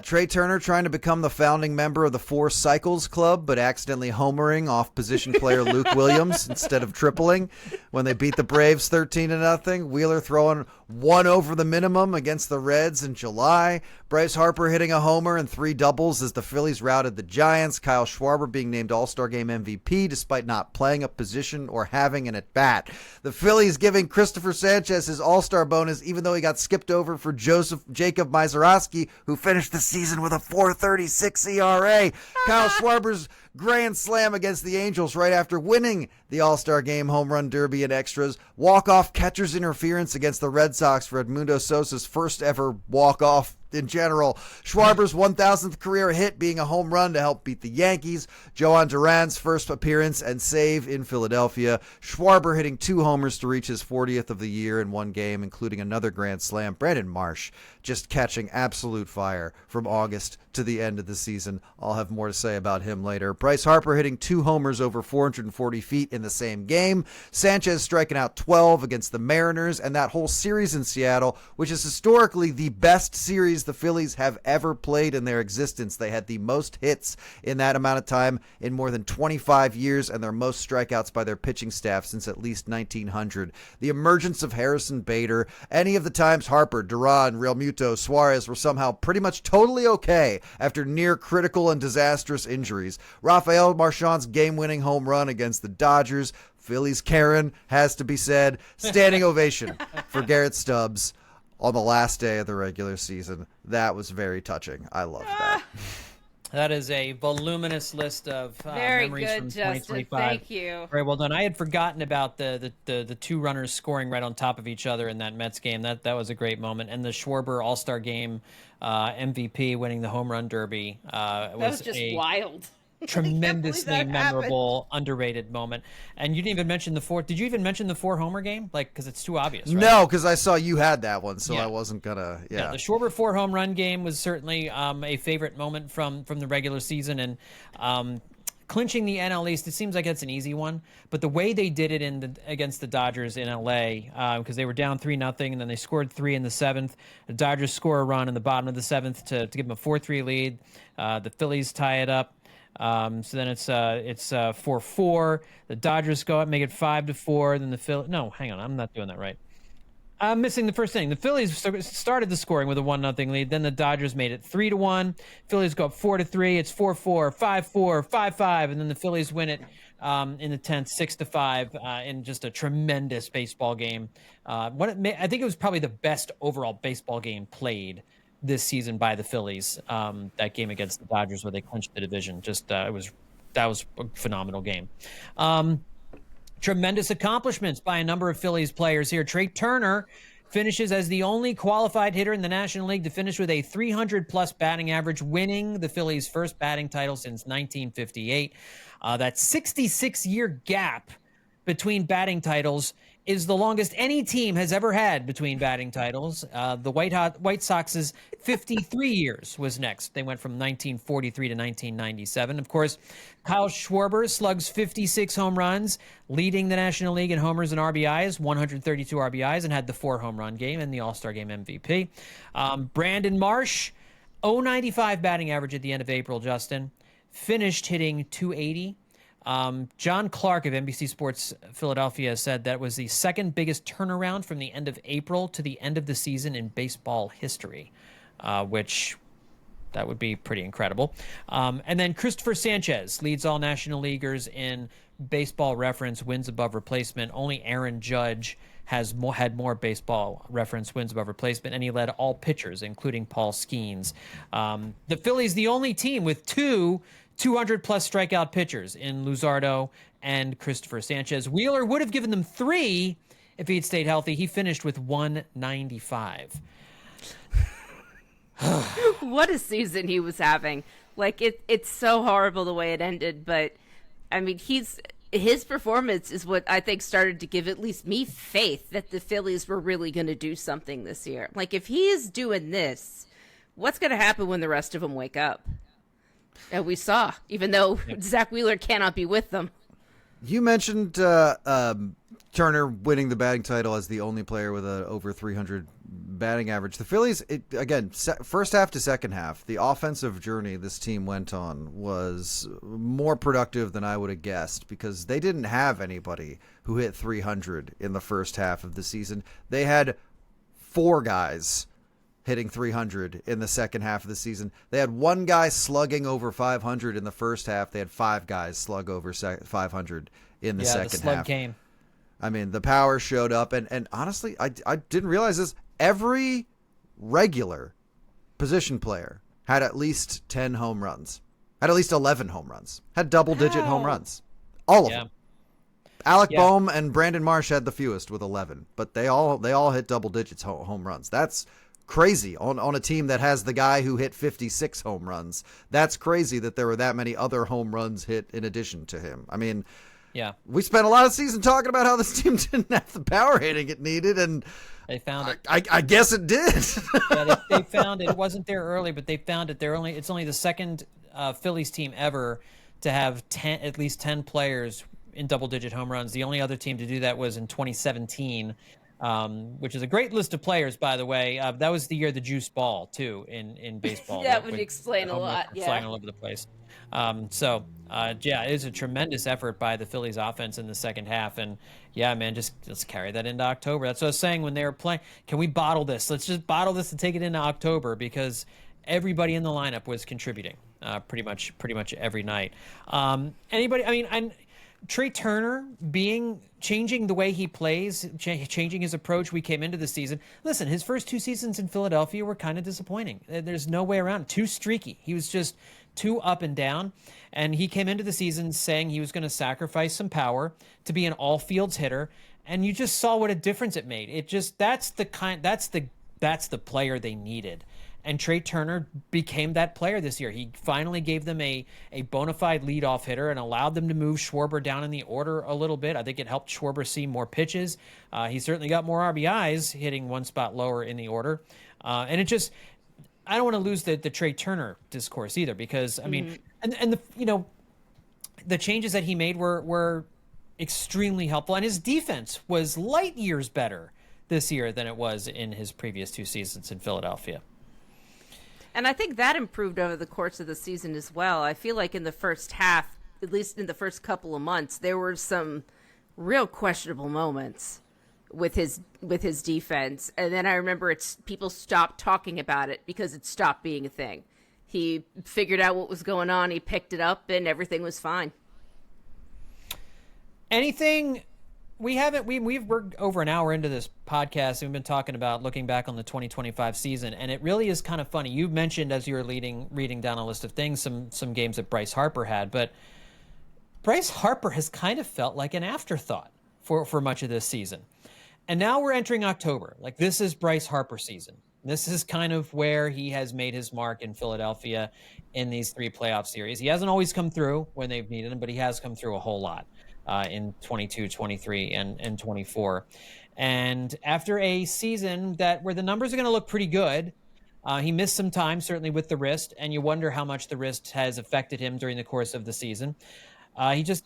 Trey Turner trying to become the founding member of the 4 Cycles Club, but accidentally homering off position player Luke Williams instead of tripling when they beat the Braves 13-0. Wheeler throwing 1 over the minimum against the Reds in July. Bryce Harper hitting a homer and 3 doubles as the Phillies routed the Giants. Kyle Schwarber being named All-Star Game MVP despite not playing a position or having an at-bat. The Phillies giving Christopher Sanchez his All-Star bonus even though he got skipped over for Jacob Mizorowski, who finished the season with a 4.36 ERA. Kyle Schwarber's grand slam against the Angels right after winning the All-Star Game home run derby and extras. Walk-off catcher's interference against the Red Sox for Edmundo Sosa's first ever walk-off in general. Schwarber's 1,000th career hit being a home run to help beat the Yankees. Joan Duran's first appearance and save in Philadelphia. Schwarber hitting 2 homers to reach his 40th of the year in 1 game, including another grand slam. Brandon Marsh just catching absolute fire from August to the end of the season. I'll have more to say about him later. Bryce Harper hitting 2 homers over 440 feet in the same game. Sanchez striking out 12 against the Mariners, and that whole series in Seattle, which is historically the best series the Phillies have ever played in their existence. They had the most hits in that amount of time in more than 25 years, and their most strikeouts by their pitching staff since at least 1900. The emergence of Harrison Bader, any of the times Harper, Duran, Real Muto, Suarez were somehow pretty much totally okay after near critical and disastrous injuries. Rafael Marchand's game-winning home run against the Dodgers. Phillies Karen, has to be said. Standing ovation for Garrett Stubbs on the last day of the regular season. That was very touching. I loved that. That is a voluminous list of memories good, from Justin. 2025. Thank you. Very well done. I had forgotten about the 2 runners scoring right on top of each other in that Mets game. That was a great moment. And the Schwarber All-Star Game MVP winning the home run derby was just wild. Tremendously memorable, underrated moment. And you didn't even mention the 4. Did you even mention the 4 homer game? Because it's too obvious, right? No, because I saw you had that one, so I wasn't gonna. Yeah, the Schwarber 4 home run game was certainly a favorite moment from the regular season, and clinching the NL East. It seems like it's an easy one, but the way they did it against the Dodgers in LA, because they were down 3-0, and then they scored 3 in the 7th. The Dodgers score a run in the bottom of the 7th to give them a 4-3 lead. The Phillies tie it up. So then it's 4-4. The Dodgers go up, make it 5-4. Then the Phillies. No, hang on, I'm not doing that right. I'm missing the first inning. The Phillies started the scoring with a 1-0 lead. Then the Dodgers made it 3-1. Phillies go up 4-3. It's 4-4, 5-4, 5-5, and then the Phillies win it in the 10th, 6-5, in just a tremendous baseball game. I think it was probably the best overall baseball game played this season by the Phillies. That game against the Dodgers where they clinched the division. That was a phenomenal game. Tremendous accomplishments by a number of Phillies players here. Trey Turner finishes as the only qualified hitter in the National League to finish with a 300-plus batting average, winning the Phillies' first batting title since 1958. That 66-year gap between batting titles is the longest any team has ever had between batting titles. The White Sox's 53 years was next. They went from 1943 to 1997. Of course, Kyle Schwarber slugs 56 home runs, leading the National League in homers and RBIs, 132 RBIs, and had the 4-home run game and the All-Star Game MVP. Brandon Marsh, 0.95 batting average at the end of April, Justin, finished hitting 280. John Clark of NBC Sports Philadelphia said that was the second biggest turnaround from the end of April to the end of the season in baseball history, which that would be pretty incredible. And then Christopher Sanchez leads all National Leaguers in Baseball Reference wins above replacement. Only Aaron Judge had more Baseball Reference wins above replacement, and he led all pitchers, including Paul Skeens. The Phillies, the only team with two 200-plus strikeout pitchers in Luzardo and Christopher Sanchez. Wheeler would have given them 3 if he'd stayed healthy. He finished with 195. What a season he was having. Like, it's so horrible the way it ended, but, I mean, his performance is what I think started to give at least me faith that the Phillies were really going to do something this year. Like, if he's doing this, what's going to happen when the rest of them wake up? And we saw, even though Zach Wheeler cannot be with them. You mentioned Turner winning the batting title as the only player with an over 300 batting average. The Phillies, first half to second half, the offensive journey this team went on was more productive than I would have guessed because they didn't have anybody who hit 300 in the first half of the season. They had 4 guys hitting 300 in the second half of the season. They had 1 guy slugging over 500 in the first half. They had 5 guys slug over 500 in the second the slug half. Came. I mean, the power showed up, and honestly, I didn't realize this. Every regular position player had at least 10 home runs, had at least 11 home runs, had double-digit home runs. All of them. Alec Boehm and Brandon Marsh had the fewest with 11, but they all hit double digits home runs. That's crazy on a team that has the guy who hit 56 home runs. That's crazy that there were that many other home runs hit in addition to him. I mean, we spent a lot of season talking about how this team didn't have the power hitting it needed, and they found it. I guess it did. They found it. It wasn't there early, but they found it. It's only the second Phillies team ever to have at least 10 players in double-digit home runs. The only other team to do that was in 2017. Which is a great list of players, by the way. That was the year of the juice ball, too, in baseball. That would explain a lot, flying all over the place. It is a tremendous effort by the Phillies offense in the second half. And, man, just let's carry that into October. That's what I was saying when they were playing. Can we bottle this? Let's just bottle this and take it into October because everybody in the lineup was contributing pretty much every night. Trey Turner changing the way he plays, changing his approach. We came into the season. Listen, his first 2 seasons in Philadelphia were kind of disappointing. There's no way around it. Too streaky. He was just too up and down. And he came into the season saying he was going to sacrifice some power to be an all fields hitter. And you just saw what a difference it made. That's the player they needed. And Trey Turner became that player this year. He finally gave them a bona fide leadoff hitter and allowed them to move Schwarber down in the order a little bit. I think it helped Schwarber see more pitches. He certainly got more RBIs, hitting 1 spot lower in the order. I don't want to lose the Trey Turner discourse either because, I mean, the changes that he made were extremely helpful. And his defense was light years better this year than it was in his previous 2 seasons in Philadelphia. And I think that improved over the course of the season as well. I feel like in the first half, at least in the first couple of months, there were some real questionable moments with his defense. And then I remember people stopped talking about it because it stopped being a thing. He figured out what was going on, he picked it up, and everything was fine. Anything we're over an hour into this podcast, and we've been talking about looking back on the 2025 season, and it really is kind of funny. You mentioned as you were reading down a list of things, some games that Bryce Harper had, but Bryce Harper has kind of felt like an afterthought for much of this season. And now we're entering October. Like, this is Bryce Harper season. This is kind of where he has made his mark in Philadelphia in these 3 playoff series. He hasn't always come through when they've needed him, but he has come through a whole lot in 22, 23, and 24. And after a season where the numbers are going to look pretty good, he missed some time, certainly with the wrist, and you wonder how much the wrist has affected him during the course of the season.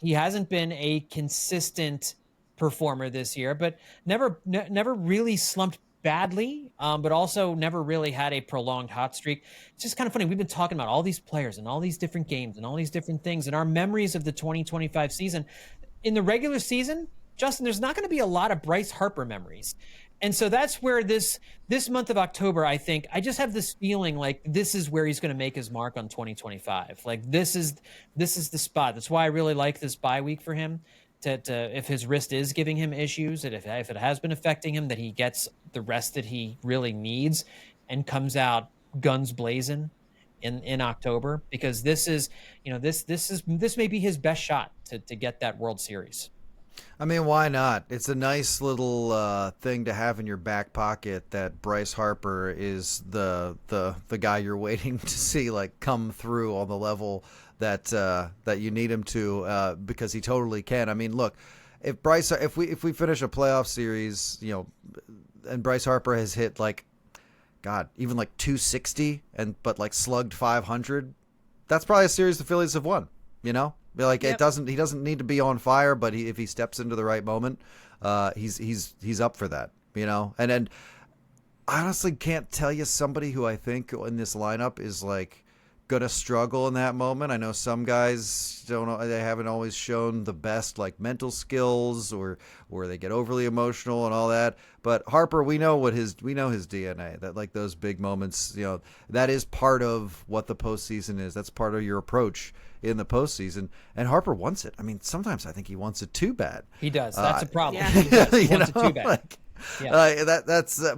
He hasn't been a consistent performer this year, but never really slumped badly, but also never really had a prolonged hot streak. It's just kind of funny. We've been talking about all these players and all these different games and all these different things, and our memories of the 2025 season. In the regular season, Justin, there's not going to be a lot of Bryce Harper memories. And so that's where this month of October, I think, I just have this feeling like this is where he's going to make his mark on 2025. Like, this is the spot. That's why I really like this bye week for him. If his wrist is giving him issues, and if it has been affecting him, that he gets the rest that he really needs and comes out guns blazing in October, because this may be his best shot to get that World Series. I mean, why not? It's a nice little thing to have in your back pocket, that Bryce Harper is the guy you're waiting to see, like, come through on the level that you need him to, because he totally can. I mean, look, if we finish a playoff series, and Bryce Harper has hit even like 260 but like slugged 500, that's probably a series the Phillies have won. Like, yep. He doesn't need to be on fire, but if he steps into the right moment, he's up for that. And I honestly can't tell you somebody who I think in this lineup is like gonna struggle in that moment. I know some guys they haven't always shown the best like mental skills, or they get overly emotional and all that. But Harper, we know his DNA, that like those big moments, that is part of what the postseason is. That's part of your approach in the postseason, and Harper wants it. I mean, sometimes I think he wants it too bad. He does. That's a problem. Yeah. He does. He wants it too bad.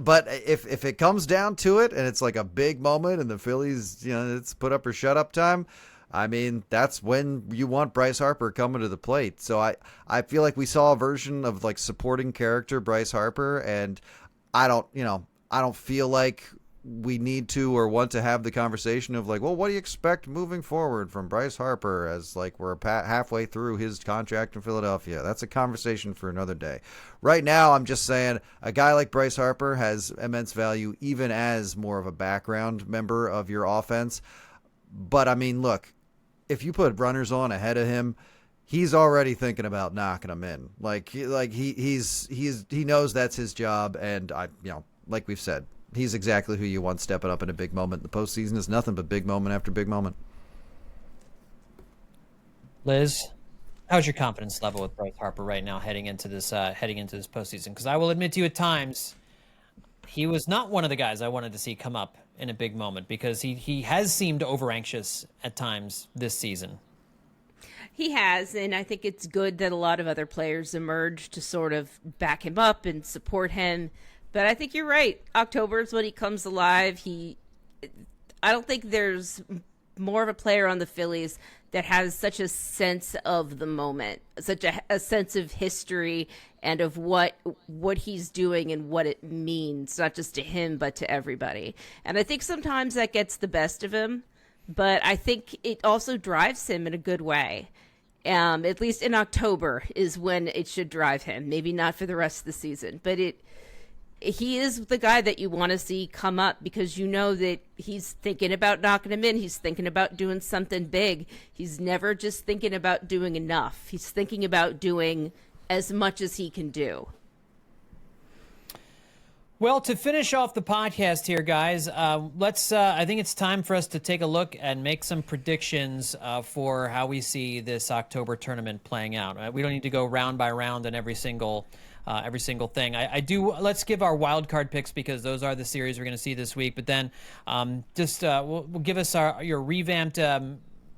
But if it comes down to it, and it's like a big moment, and the Phillies, it's put up or shut up time, I mean, that's when you want Bryce Harper coming to the plate. So I feel like we saw a version of like supporting character Bryce Harper, and I don't feel like we need to or want to have the conversation of like, well, what do you expect moving forward from Bryce Harper, as like we're halfway through his contract in Philadelphia. That's a conversation for another day. Right now, I'm just saying a guy like Bryce Harper has immense value, even as more of a background member of your offense. But I mean, look, if you put runners on ahead of him, he's already thinking about knocking them in. He knows that's his job, and like we've said, he's exactly who you want stepping up in a big moment. The postseason is nothing but big moment after big moment. Liz, how's your confidence level with Bryce Harper right now heading into this postseason? Because I will admit to you, at times, he was not one of the guys I wanted to see come up in a big moment, because he has seemed over anxious at times this season. He has, and I think it's good that a lot of other players emerge to sort of back him up and support him. But I think you're right. October is when he comes alive. I don't think there's more of a player on the Phillies that has such a sense of the moment, such a sense of history and of what he's doing and what it means, not just to him, but to everybody. And I think sometimes that gets the best of him, but I think it also drives him in a good way. At least in October is when it should drive him. Maybe not for the rest of the season, but he is the guy that you want to see come up, because you know that he's thinking about knocking him in. He's thinking about doing something big. He's never just thinking about doing enough. He's thinking about doing as much as he can do. Well, to finish off the podcast here, guys, let's. I think it's time for us to take a look and make some predictions for how we see this October tournament playing out. We don't need to go round by round in every single thing. I do. Let's give our wild card picks because those are the series we're going to see this week. But then, we'll give us your revamped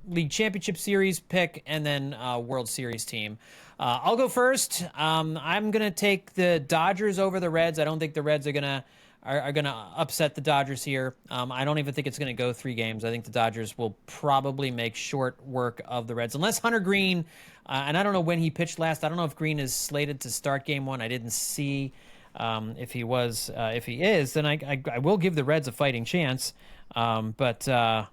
League Championship Series pick and then World Series team. I'll go first. I'm going to take the Dodgers over the Reds. I don't think the Reds are going to upset the Dodgers here. I don't even think it's going to go 3 games. I think the Dodgers will probably make short work of the Reds. Unless Hunter Green, and I don't know when he pitched last. I don't know if Green is slated to start game 1. I didn't see if he was. If he is, then I will give the Reds a fighting chance. But I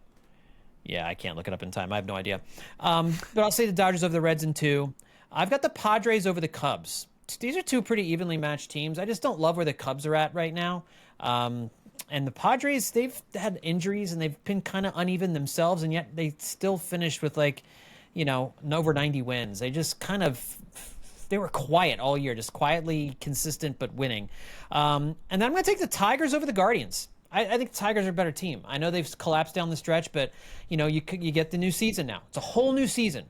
can't look it up in time. I have no idea. But I'll say the Dodgers over the Reds in 2. I've got the Padres over the Cubs. These are 2 pretty evenly matched teams. I just don't love where the Cubs are at right now. And the Padres, they've had injuries and they've been kind of uneven themselves, and yet they still finished with over 90 wins. They just they were quiet all year, just quietly consistent but winning. And then I'm going to take the Tigers over the Guardians. I think the Tigers are a better team. I know they've collapsed down the stretch, but you get the new season now. It's a whole new season.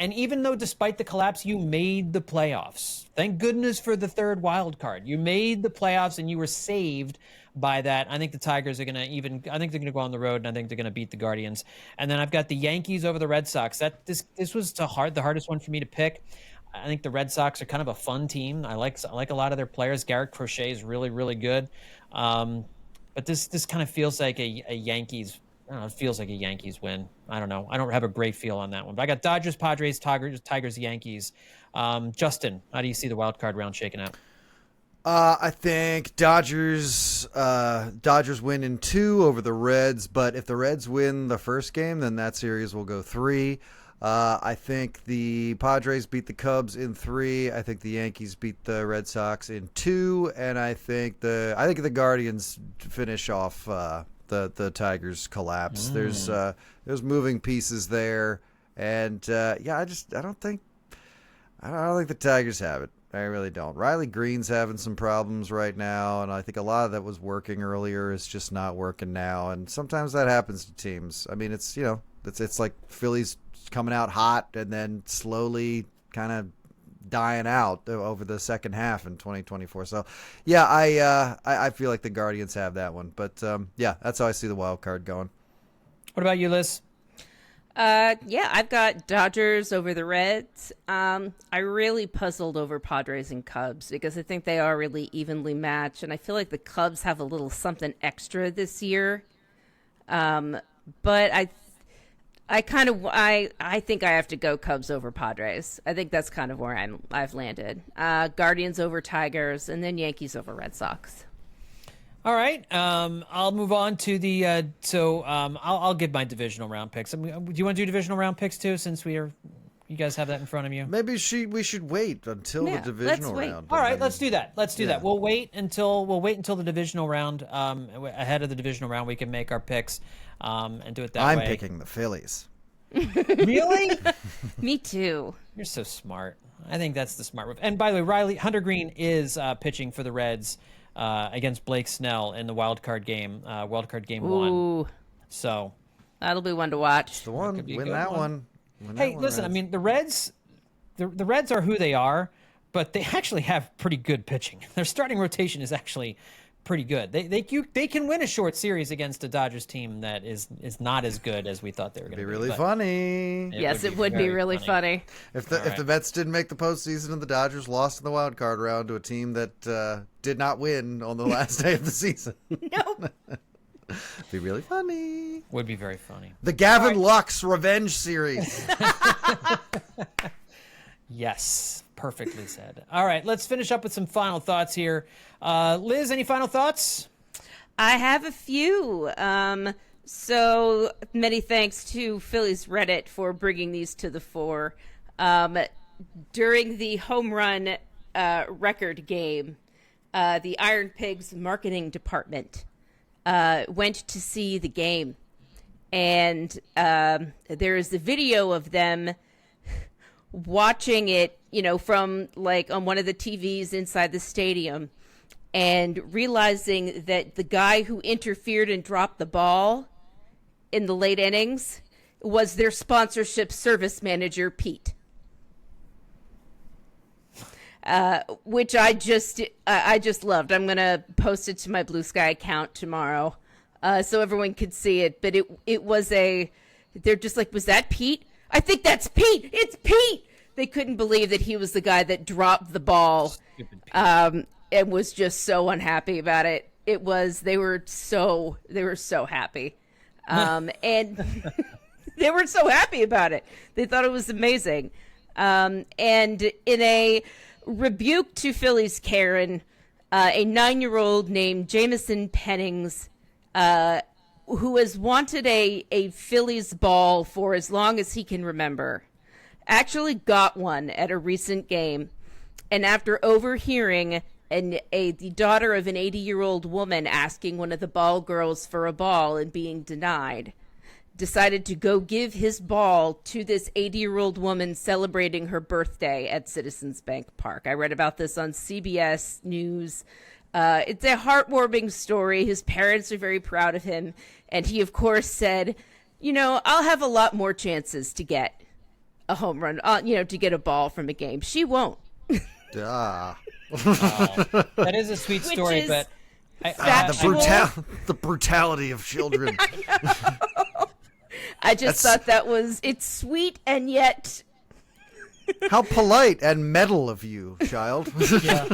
And even though despite the collapse, you made the playoffs. Thank goodness for the 3rd wild card. You made the playoffs and you were saved by that. I think the Tigers are going to I think they're going to go on the road, and I think they're going to beat the Guardians. And then I've got the Yankees over the Red Sox. This was the hardest one for me to pick. I think the Red Sox are kind of a fun team. I like a lot of their players. Garrett Crochet is really, really good. But this kind of feels like a Yankees. I don't know, it feels like a Yankees win. I don't know. I don't have a great feel on that one. But I got Dodgers, Padres, Tigers, Yankees. Justin, how do you see the wild card round shaking out? I think Dodgers win in 2 over the Reds. But if the Reds win the first game, then that series will go 3. I think the Padres beat the Cubs in 3. I think the Yankees beat the Red Sox in 2, and I think the Guardians finish off the Tigers collapse. There's moving pieces there, and I don't think the Tigers have it. I really don't. Riley Green's having some problems right now, and I think a lot of that was working earlier is just not working now, and sometimes that happens to teams. I mean, it's like Phillies coming out hot and then slowly kind of dying out over the second half in 2024. So, I feel like the Guardians have that one. But, that's how I see the wild card going. What about you, Liz? I've got Dodgers over the Reds. I really puzzled over Padres and Cubs because I think they are really evenly matched, and I feel like the Cubs have a little something extra this year. But I think I have to go Cubs over Padres. I think that's kind of where I've landed. Guardians over Tigers, and then Yankees over Red Sox. All right. I'll move on to the. I'll give my divisional round picks. Do you want to do divisional round picks too? Since you guys have that in front of you. Maybe we should wait until the divisional round. All right, let's do that. Let's do that. We'll wait until the divisional round. Ahead of the divisional round, we can make our picks. And do it that way. I'm picking the Phillies. Really? Me too. You're so smart. I think that's the smart move. And by the way, Hunter Green is pitching for the Reds against Blake Snell in the wild card game 1. So that'll be one to watch. It's the one. Win that one. Hey, listen. Reds. I mean, the Reds are who they are, but they actually have pretty good pitching. Their starting rotation is actually pretty good. They can win a short series against a Dodgers team that is not as good as we thought they were going to be. Really funny. Yes, it would be really funny. If the Mets didn't make the postseason and the Dodgers lost in the wild card round to a team that did not win on the last day of the season. Nope. Be really funny. Would be very funny. The Gavin Lux revenge series. Yes, perfectly said. All right, let's finish up with some final thoughts here. Liz, any final thoughts? I have a few. So many thanks to Phillies Reddit for bringing these to the fore. During the home run record game, the Iron Pigs marketing department went to see the game. And there is the video of them watching it, from like on one of the TVs inside the stadium. and realizing that the guy who interfered and dropped the ball in the late innings was their sponsorship service manager, Pete. Which I just loved. I'm gonna post it to my Blue Sky account tomorrow, so everyone could see it. But it was they're just like, was that Pete? I think that's Pete. It's Pete. They couldn't believe that he was the guy that dropped the ball, and was just so unhappy about it. They were so happy, and they were so happy about it. They thought it was amazing, and in a rebuke to Phillies Karen, a 9-year-old named Jamison Pennings, who has wanted a Phillies ball for as long as he can remember, actually got one at a recent game. And after overhearing the daughter of an 80-year-old woman asking one of the ball girls for a ball and being denied, decided to go give his ball to this 80-year-old woman celebrating her birthday at Citizens Bank Park. I read about this on CBS News. It's a heartwarming story. His parents are very proud of him. And he, of course, said, I'll have a lot more chances to get a home run, to get a ball from a game. She won't. Duh. That is a sweet story, but the brutality of children. I just thought it's sweet and yet. How polite and metal of you, child. Yeah.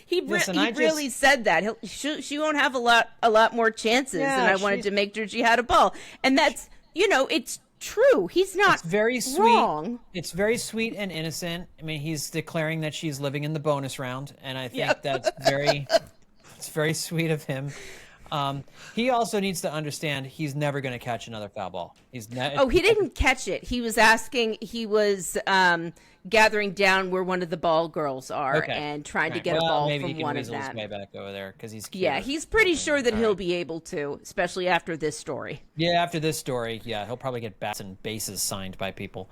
He really said that. She won't have a lot more chances, and I wanted to make sure she had a ball. And that's, it's true. He's not It's very wrong. sweet. It's very sweet and innocent. I mean, he's declaring that she's living in the bonus round, and I think that's it's very sweet of him. He also needs to understand he's never going to catch another foul ball. He didn't catch it. He was gathering down where one of the ball girls are and trying to get a ball from one of them. Maybe he can weasel his way back over there because he's cute. Yeah, he's pretty sure that he'll be able to, especially after this story. Yeah, after this story, he'll probably get bats and bases signed by people.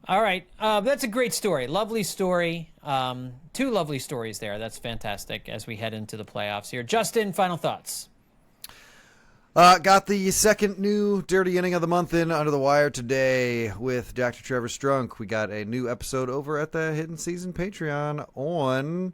All right, that's a great story. Lovely story. 2 lovely stories there. That's fantastic as we head into the playoffs here. Justin, final thoughts. Got the second new Dirty Inning of the Month in under the wire today with Dr. Trevor Strunk. We got a new episode over at the Hittin Season Patreon on...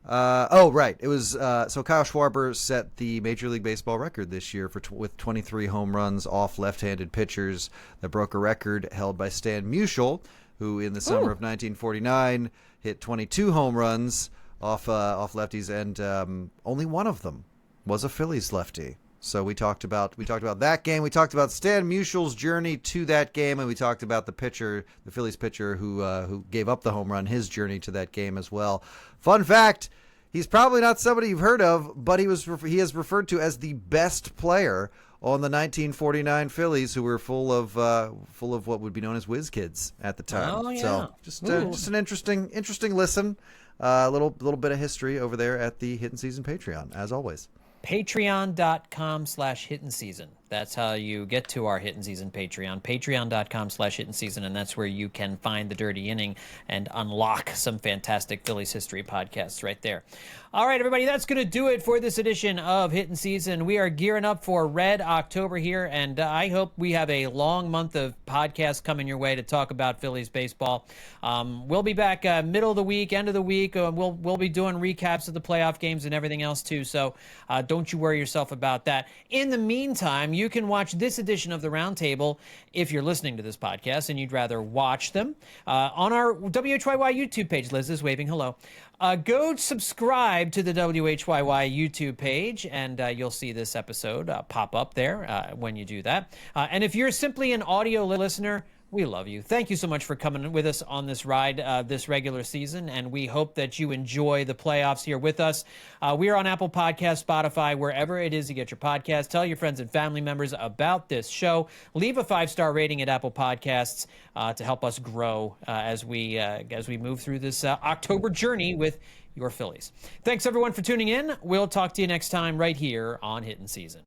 It was... so Kyle Schwarber set the Major League Baseball record this year with 23 home runs off left-handed pitchers. That broke a record held by Stan Musial, who in the summer of 1949 hit 22 home runs off lefties, and only one of them was a Phillies lefty. So we talked about that game. We talked about Stan Musial's journey to that game, and we talked about the Phillies pitcher who gave up the home run, his journey to that game as well. Fun fact: he's probably not somebody you've heard of, but he is referred to as the best player on the 1949 Phillies, who were full of what would be known as whiz kids at the time. Oh, yeah. So just an interesting listen. A little bit of history over there at the Hittin Season Patreon, as always. Patreon.com/Hittin Season. That's how you get to our Hittin Season Patreon. Patreon.com/Hittin Season, and that's where you can find the Dirty Inning and unlock some fantastic Phillies history podcasts right there. All right, everybody, that's going to do it for this edition of Hittin Season. We are gearing up for Red October here, and I hope we have a long month of podcasts coming your way to talk about Phillies baseball. We'll be back middle of the week, end of the week. We'll be doing recaps of the playoff games and everything else too, so don't you worry yourself about that. In the meantime, you can watch this edition of the Roundtable if you're listening to this podcast and you'd rather watch them on our WHYY YouTube page. Liz is waving hello. Go subscribe to the WHYY YouTube page, and you'll see this episode pop up there when you do that. And if you're simply an audio listener, we love you. Thank you so much for coming with us on this ride this regular season, and we hope that you enjoy the playoffs here with us. We are on Apple Podcasts, Spotify, wherever it is you get your podcasts. Tell your friends and family members about this show. Leave a 5-star rating at Apple Podcasts to help us grow as we move through this October journey with your Phillies. Thanks, everyone, for tuning in. We'll talk to you next time right here on Hittin Season.